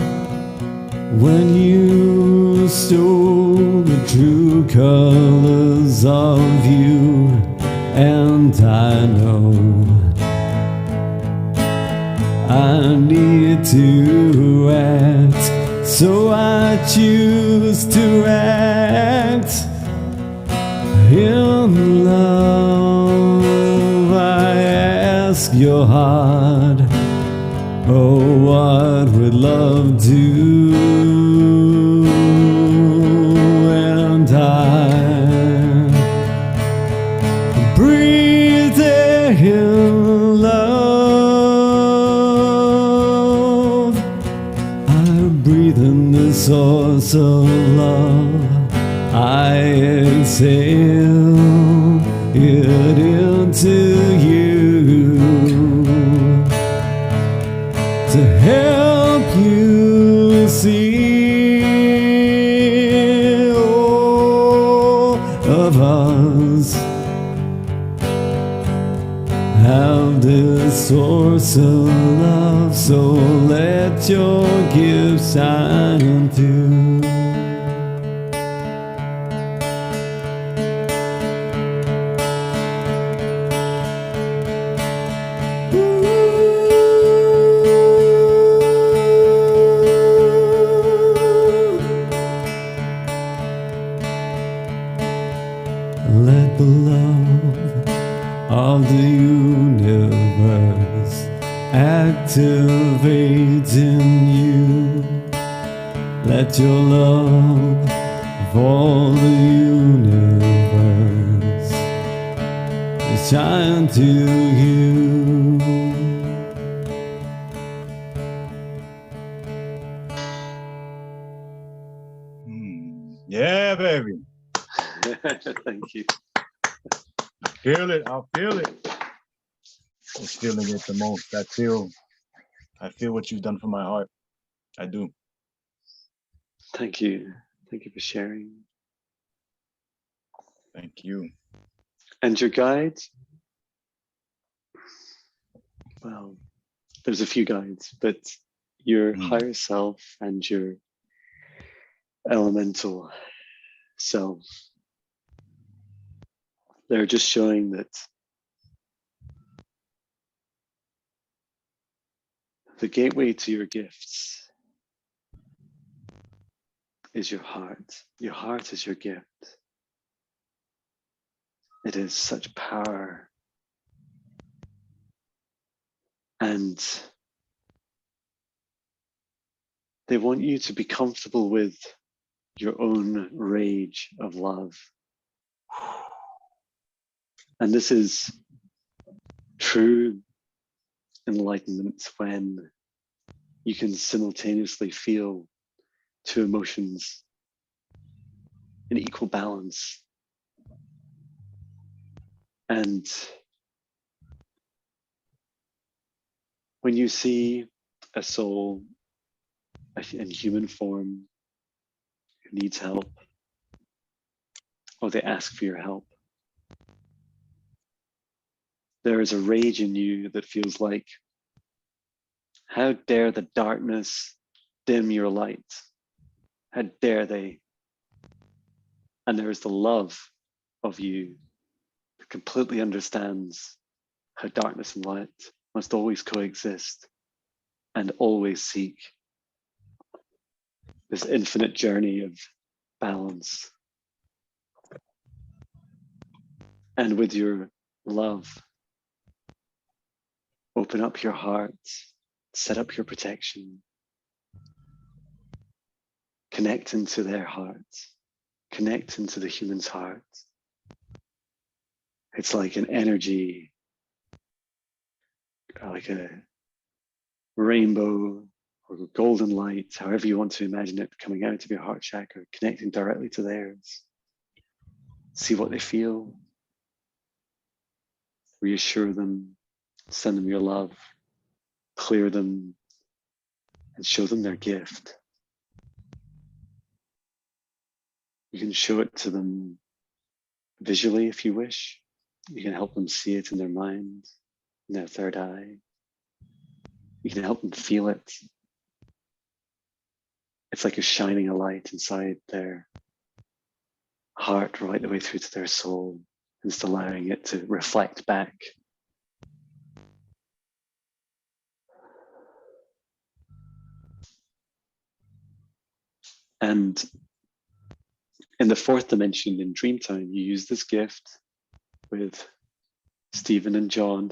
when you stole the true colors of you, and and I know I need to act, so I choose to act in love. I ask your heart, oh, what would love do? And I breathe in love. I breathe in the source of love. I exhale it into you to help you see all of us have this source of love. So let your gift shine through. Let the love of the universe activate in you. Let your love for the universe shine to you. Yeah, baby. Thank you. Feel it. I feel it. I'm feeling it the most. I feel what you've done for my heart. I do. Thank you. Thank you for sharing. Thank you. And your guides? Well, there's a few guides, but your higher self and your elemental self, they're just showing that the gateway to your gifts is your heart. Your heart is your gift. It is such power. And they want you to be comfortable with your own rage of love. And this is true enlightenment when you can simultaneously feel two emotions in equal balance. And when you see a soul in human form who needs help, or they ask for your help, there is a rage in you that feels like, how dare the darkness dim your light? How dare they? And there is the love of you that completely understands how darkness and light must always coexist and always seek this infinite journey of balance. And with your love, open up your heart, set up your protection, connect into their heart, connect into the human's heart. It's like an energy, like a rainbow or golden light, however you want to imagine it, coming out of your heart chakra, connecting directly to theirs. See what they feel, reassure them, send them your love, clear them, and show them their gift. You can show it to them visually if you wish. You can help them see it in their mind, in their third eye. You can help them feel it. It's like you're shining a light inside their heart right the way through to their soul. and just allowing it to reflect back. And in the fourth dimension, in Dreamtime, you use this gift with Stephen and John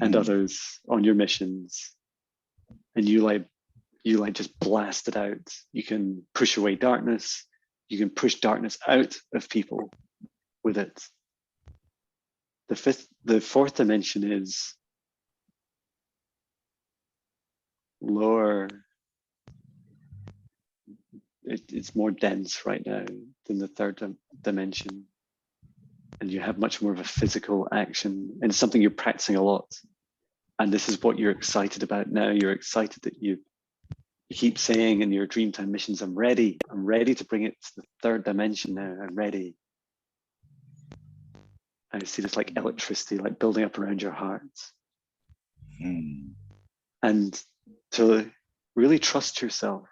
and others on your missions, and you just blast it out. You can push away darkness. You can push darkness out of people with it. The fourth dimension is lower. It's more dense right now than the third dimension. And you have much more of a physical action, and it's something you're practicing a lot. And this is what you're excited about now. You're excited that you keep saying in your Dreamtime missions, I'm ready to bring it to the third dimension now, I'm ready. I see this like electricity, like building up around your heart. And to really trust yourself,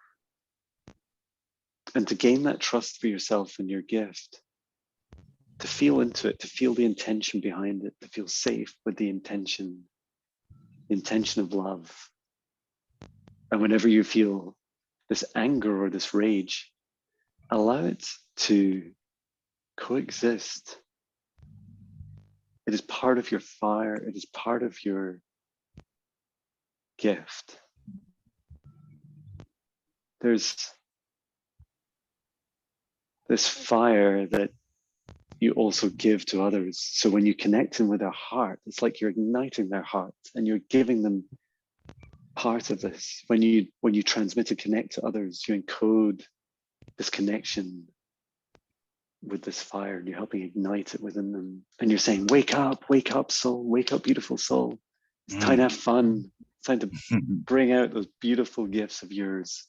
and to gain that trust for yourself and your gift, to feel into it, to feel the intention behind it, to feel safe with the intention of love. And whenever you feel this anger or this rage, allow it to coexist. It is part of your fire, it is part of your gift. There's this fire that you also give to others. So when you connect in with their heart, it's like you're igniting their heart and you're giving them part of this. When you transmit and connect to others, you encode this connection with this fire, and you're helping ignite it within them. And you're saying, wake up soul, wake up beautiful soul. It's time to have fun. It's time to bring out those beautiful gifts of yours.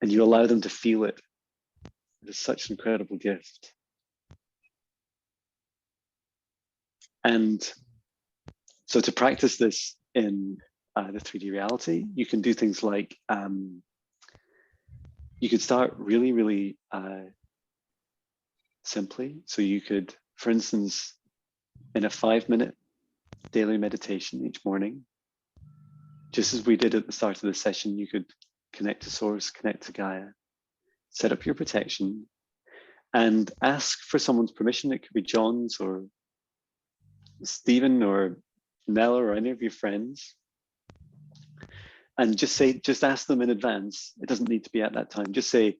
And you allow them to feel it. It is such an incredible gift. And so to practice this in the 3D reality, you can do things like, you could start really, really simply. So you could, for instance, in a 5-minute daily meditation each morning, just as we did at the start of the session, you could connect to Source, connect to Gaia, set up your protection, and ask for someone's permission. It could be John's or Stephen or Nella or any of your friends. And just ask them in advance. It doesn't need to be at that time. Just say,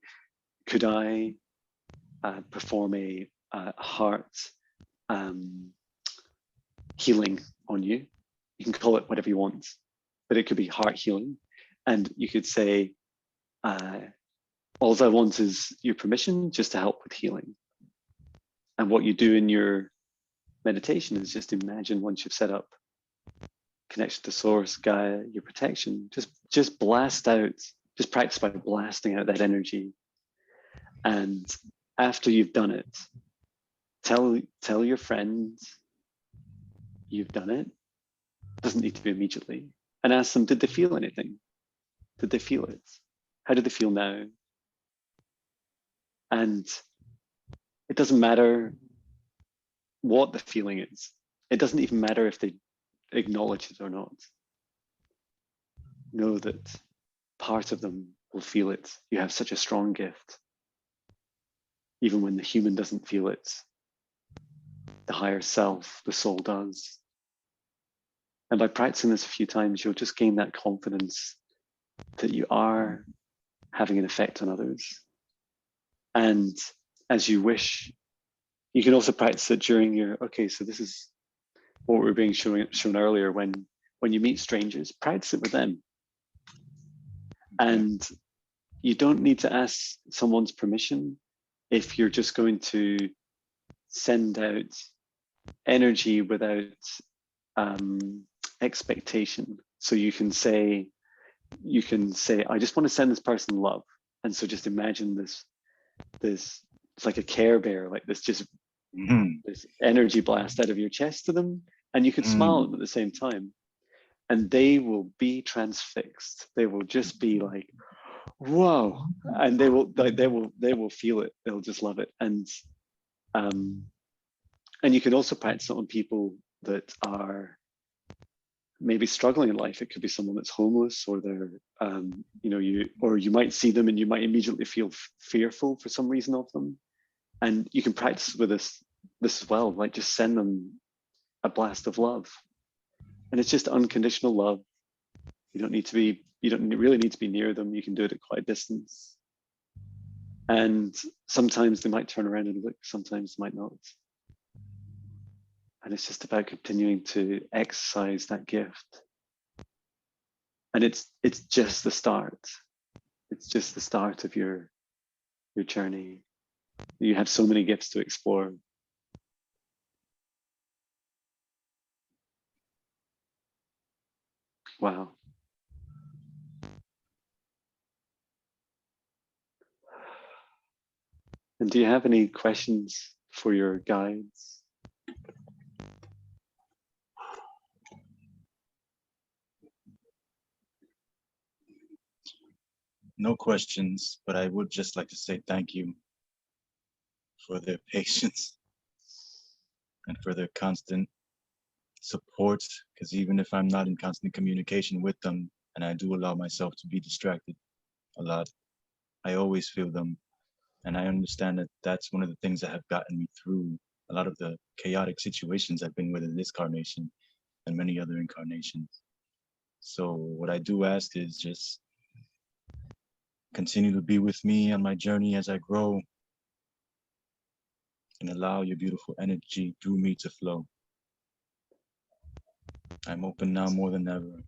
could I perform a heart healing on you? You can call it whatever you want, but it could be heart healing. And you could say, all I want is your permission just to help with healing. And what you do in your meditation is just imagine, once you've set up connection to Source, Gaia, your protection, just blast out, just practice by blasting out that energy. And after you've done it, tell your friends you've done it. Doesn't need to be immediately. And ask them, did they feel anything? Did they feel it? How do they feel now? And it doesn't matter what the feeling is. It doesn't even matter if they acknowledge it or not. Know that part of them will feel it. You have such a strong gift. Even when the human doesn't feel it, the higher self, the soul does. And by practicing this a few times, you'll just gain that confidence that you are having an effect on others. And as you wish, you can also practice it during your, okay, so this is what we were being shown earlier, when you meet strangers, practice it with them. And you don't need to ask someone's permission if you're just going to send out energy without expectation. So you can say, I just want to send this person love. And so just imagine this, it's like a Care Bear, like this just this energy blast out of your chest to them, and you could smile at them at the same time, and they will be transfixed. They will just be like, whoa, and they will feel it. They'll just love it. And And you can also practice it on people that are maybe struggling in life. It could be someone that's homeless, or they're, you might see them and you might immediately feel fearful for some reason of them. And you can practice with this as well, like just send them a blast of love. And it's just unconditional love. You don't really need to be near them. You can do it at quite a distance. And sometimes they might turn around and look, sometimes they might not. And it's just about continuing to exercise that gift. And it's just the start. It's just the start of your journey. You have so many gifts to explore. Wow. And do you have any questions for your guides? No questions, but I would just like to say thank you for their patience and for their constant support, because even if I'm not in constant communication with them, and I do allow myself to be distracted a lot, I always feel them. And I understand that that's one of the things that have gotten me through a lot of the chaotic situations I've been with in this incarnation and many other incarnations. So what I do ask is just continue to be with me on my journey as I grow, and allow your beautiful energy through me to flow. I'm open now more than ever,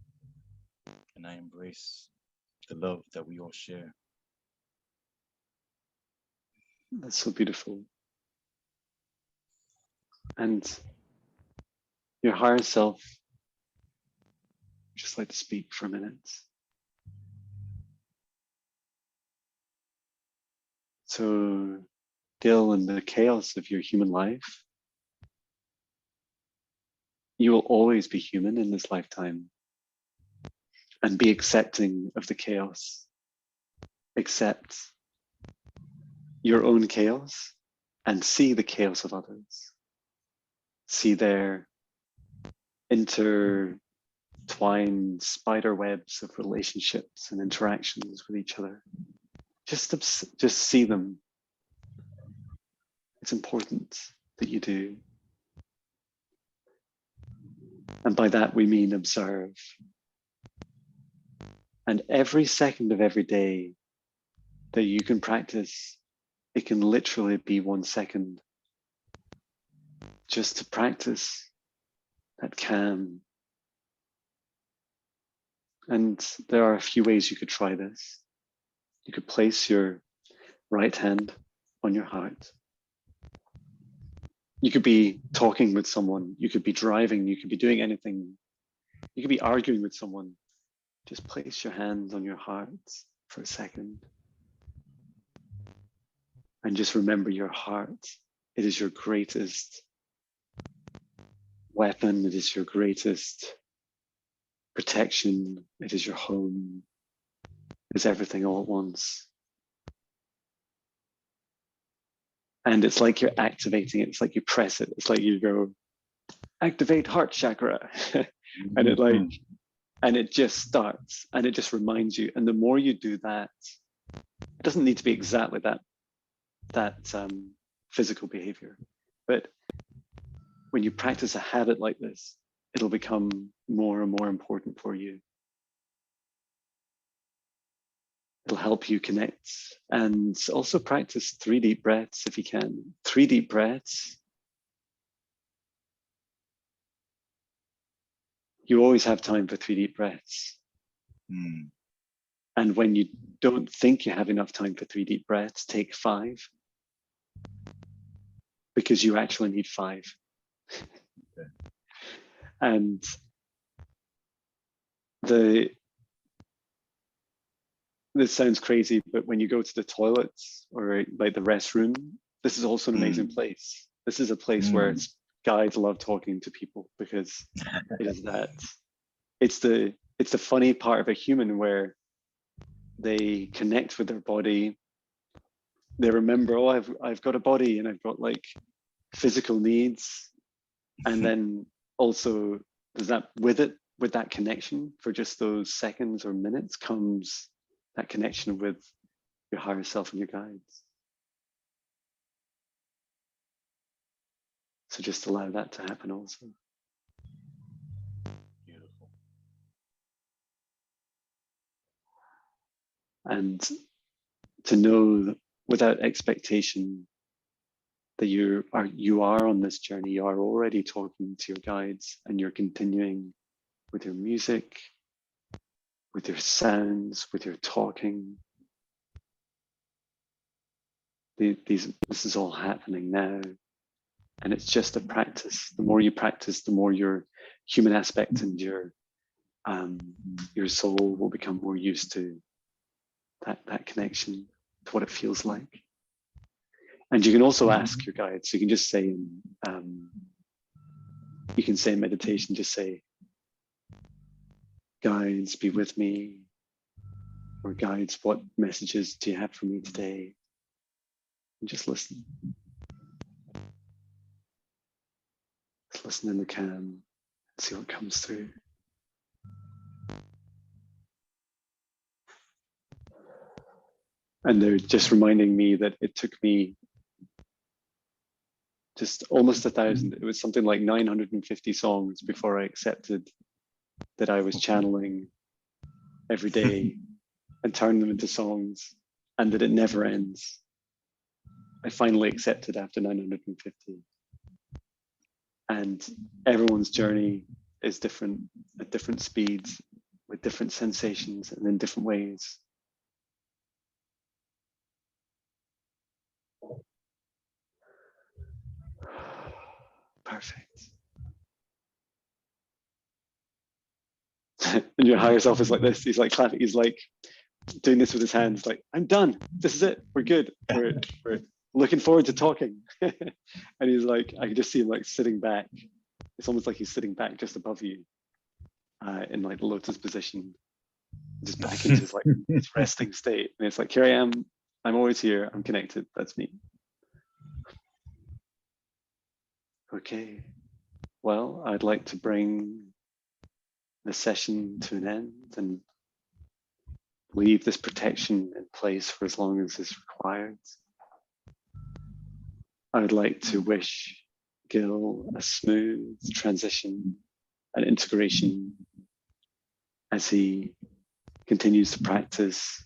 and I embrace the love that we all share. That's so beautiful. And your higher self, just like to speak for a minute. So still in the chaos of your human life, you will always be human in this lifetime, and be accepting of the chaos. Accept your own chaos and see the chaos of others. See their intertwined spider webs of relationships and interactions with each other. Just see them. It's important that you do. And by that we mean observe. And every second of every day that you can practice, it can literally be 1 second, just to practice that calm. And there are a few ways you could try this. You could place your right hand on your heart. You could be talking with someone, you could be driving, you could be doing anything. You could be arguing with someone. Just place your hand on your heart for a second. And just remember your heart. It is your greatest weapon. It is your greatest protection. It is your home. It is everything all at once. And it's like you're activating it. It's like you press it. It's like you go, activate heart chakra. And it just starts, and it just reminds you. And the more you do that, it doesn't need to be exactly that physical behavior, but when you practice a habit like this, it'll become more and more important for you. It'll help you connect, and also practice 3 deep breaths if you can. 3 deep breaths. You always have time for 3 deep breaths. And when you don't think you have enough time for 3 deep breaths, take 5. Because you actually need 5. Okay. And this sounds crazy, but when you go to the toilets or like the restroom, this is also an amazing place. This is a place where guides love talking to people, because it is that. It's the funny part of a human where they connect with their body. They remember, oh, I've got a body, and I've got like physical needs, and then also does that with that connection for just those seconds or minutes comes that connection with your higher self and your guides. So just allow that to happen also. Beautiful. And to know that without expectation that you are on this journey, you are already talking to your guides, and you're continuing with your music, with your sounds, with your talking. This is all happening now, and it's just a practice. The more you practice, the more your human aspect and your soul will become more used to that connection, to what it feels like. And you can also ask your guides. You can just say, you can say in meditation, just say, guides, be with me, or guides, what messages do you have for me today? And just listen. Just listen in the calm, see what comes through. And they're just reminding me that it took me just almost 1,000. It was something like 950 songs before I accepted that I was channeling every day and turned them into songs, and that it never ends. I finally accepted after 950. And everyone's journey is different at different speeds, with different sensations and in different ways. Perfect. And your higher self is like this. He's like clapping. He's like doing this with his hands. Like, I'm done. This is it. We're good. We're looking forward to talking. And he's like, I can just see him like sitting back. It's almost like he's sitting back just above you, in like the lotus position, just back into his like his resting state. And it's like, here I am. I'm always here. I'm connected. That's me. Okay. Well, I'd like to bring the session to an end and leave this protection in place for as long as is required. I would like to wish Gil a smooth transition and integration as he continues to practice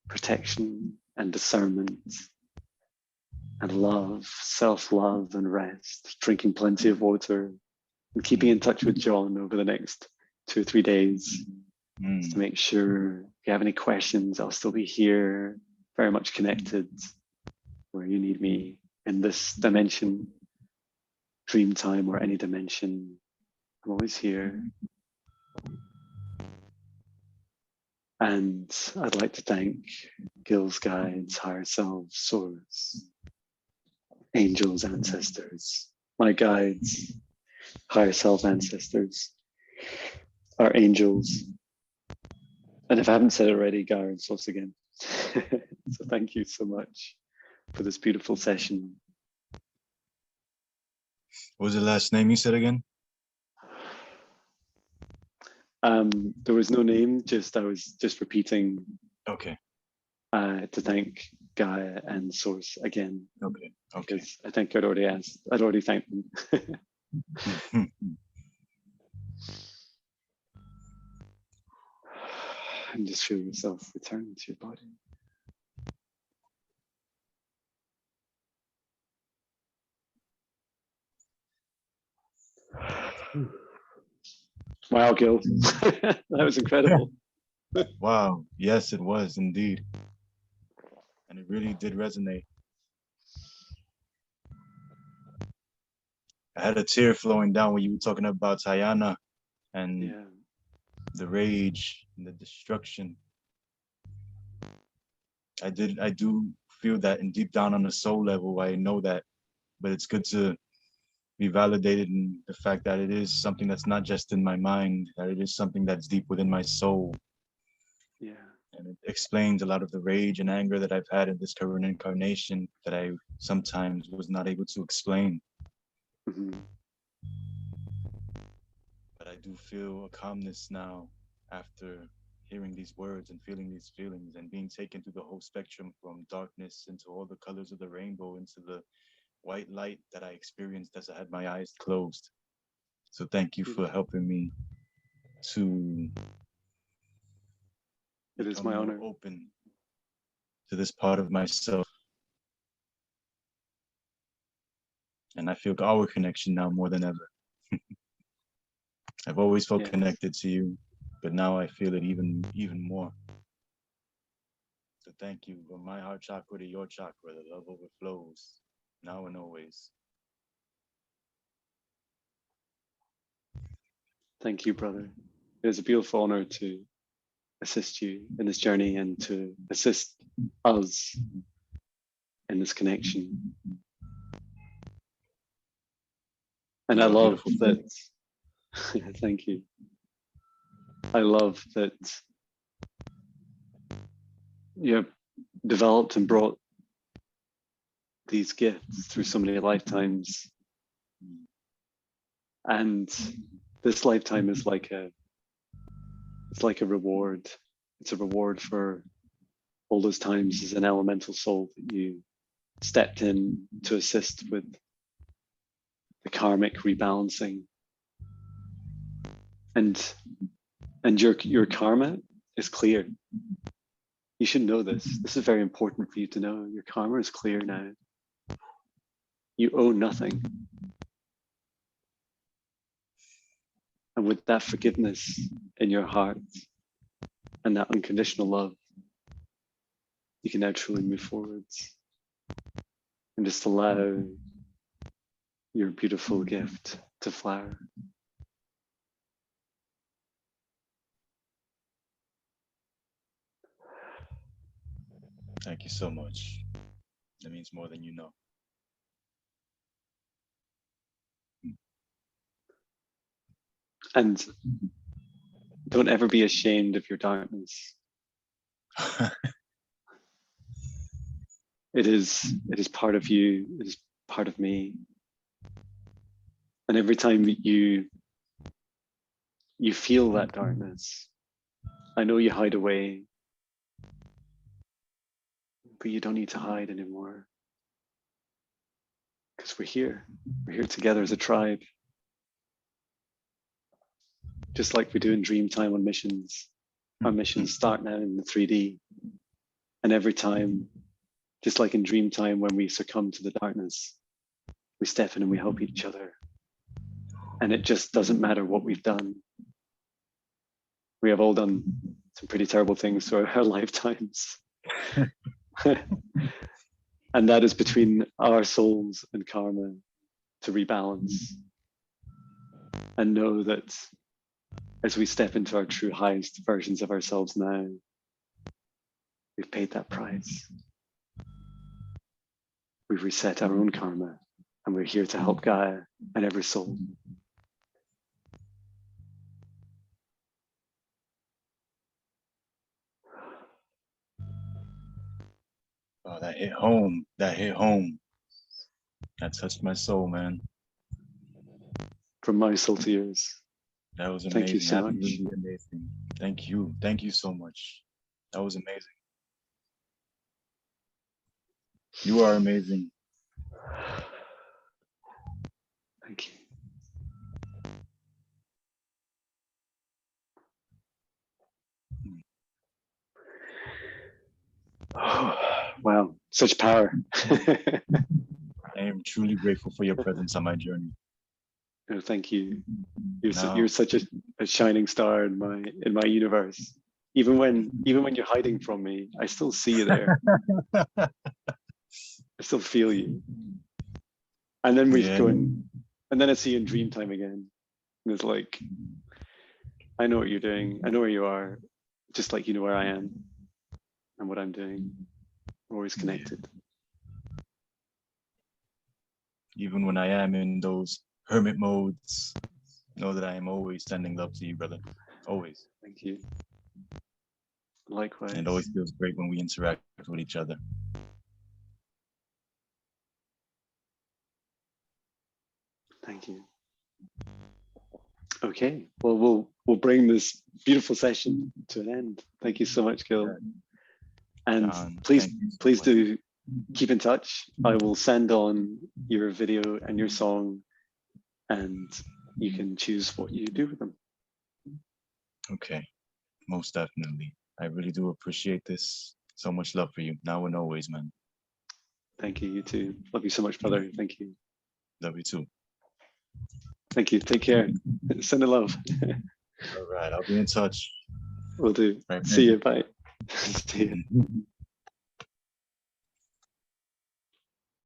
protection and discernment and love, self-love and rest, drinking plenty of water, and keeping in touch with John over the next 2 or 3 days to make sure if you have any questions, I'll still be here, very much connected where you need me in this dimension, dream time or any dimension. I'm always here. And I'd like to thank Gil's guides, higher selves, source, angels, ancestors, my guides, higher self ancestors, our angels. And if I haven't said it already, Gaia and source again. So thank you so much for this beautiful session. What was the last name you said again? There was no name, I was just repeating. Okay. To thank Gaia and Source again. Okay. Because I think I'd already thanked them. And just feel yourself return to your body. Wow, Gil, that was incredible. Wow, yes, it was indeed. And it really did resonate. I had a tear flowing down when you were talking about Tayana and the rage and the destruction. I do feel that, and deep down on the soul level, I know that, but it's good to be validated in the fact that it is something that's not just in my mind, that it is something that's deep within my soul. Yeah. And it explains a lot of the rage and anger that I've had in this current incarnation that I sometimes was not able to explain. Mhm. But I do feel a calmness now after hearing these words and feeling these feelings and being taken through the whole spectrum from darkness into all the colors of the rainbow into the white light that I experienced as I had my eyes closed. So thank you for helping me to It is become my more honor. open to this part of myself. And I feel our connection now more than ever. I've always felt Yes. connected to you, but now I feel it even more. So thank you. From my heart chakra to your chakra, the love overflows now and always. Thank you, brother. It is a beautiful honor to assist you in this journey and to assist us in this connection. And I You're a love beautiful that. Thank you. I love that you have developed and brought these gifts through so many lifetimes. And this lifetime is like a reward. It's a reward for all those times as an elemental soul that you stepped in to assist with the karmic rebalancing. And your karma is clear. You should know this. This is very important for you to know. Your karma is clear now. You owe nothing. And with that forgiveness in your heart and that unconditional love, you can now truly move forwards and just allow your beautiful gift to flower. Thank you so much. That means more than you know. And don't ever be ashamed of your darkness. It is part of you. It is part of me. And every time you feel that darkness, I know you hide away, but you don't need to hide anymore. Because we're here. We're here together as a tribe. Just like we do in Dreamtime on missions. Our missions start now in the 3D. And every time, just like in Dreamtime, when we succumb to the darkness, we step in and we help each other. And it just doesn't matter what we've done. We have all done some pretty terrible things through our lifetimes. And that is between our souls and karma to rebalance. And know that as we step into our true highest versions of ourselves now, we've paid that price. We've reset our own karma, and we're here to help Gaia and every soul. Oh, that hit home. That hit home. That touched my soul, man. From my soul to yours. That was amazing. Thank you so much. Absolutely amazing. Thank you. Thank you so much. That was amazing. You are amazing. Thank you. Oh, wow, such power. I am truly grateful for your presence on my journey. No, thank you. You're such a shining star in my universe. Even when you're hiding from me, I still see you there. I still feel you. And then we go in, and then I see you in Dreamtime again. And it's like, I know what you're doing. I know where you are, just like you know where I am and what I'm doing. We're always connected. Even when I am in those hermit modes, know that I am always sending love to you, brother. Always. Thank you. Likewise. And it always feels great when we interact with each other. Thank you. Okay, well, we'll bring this beautiful session to an end. Thank you so much, Gil. And John, please thank you so please much. do keep in touch. I will send on your video and your song, and you can choose what you do with them. Okay, most definitely. I really do appreciate this. So much love for you, now and always, man. Thank you, you too. Love you so much, brother. Thank you. Love you too. Thank you. Take care. Send a love. All right, I'll be in touch. Will do. Right, See you. Bye. See you.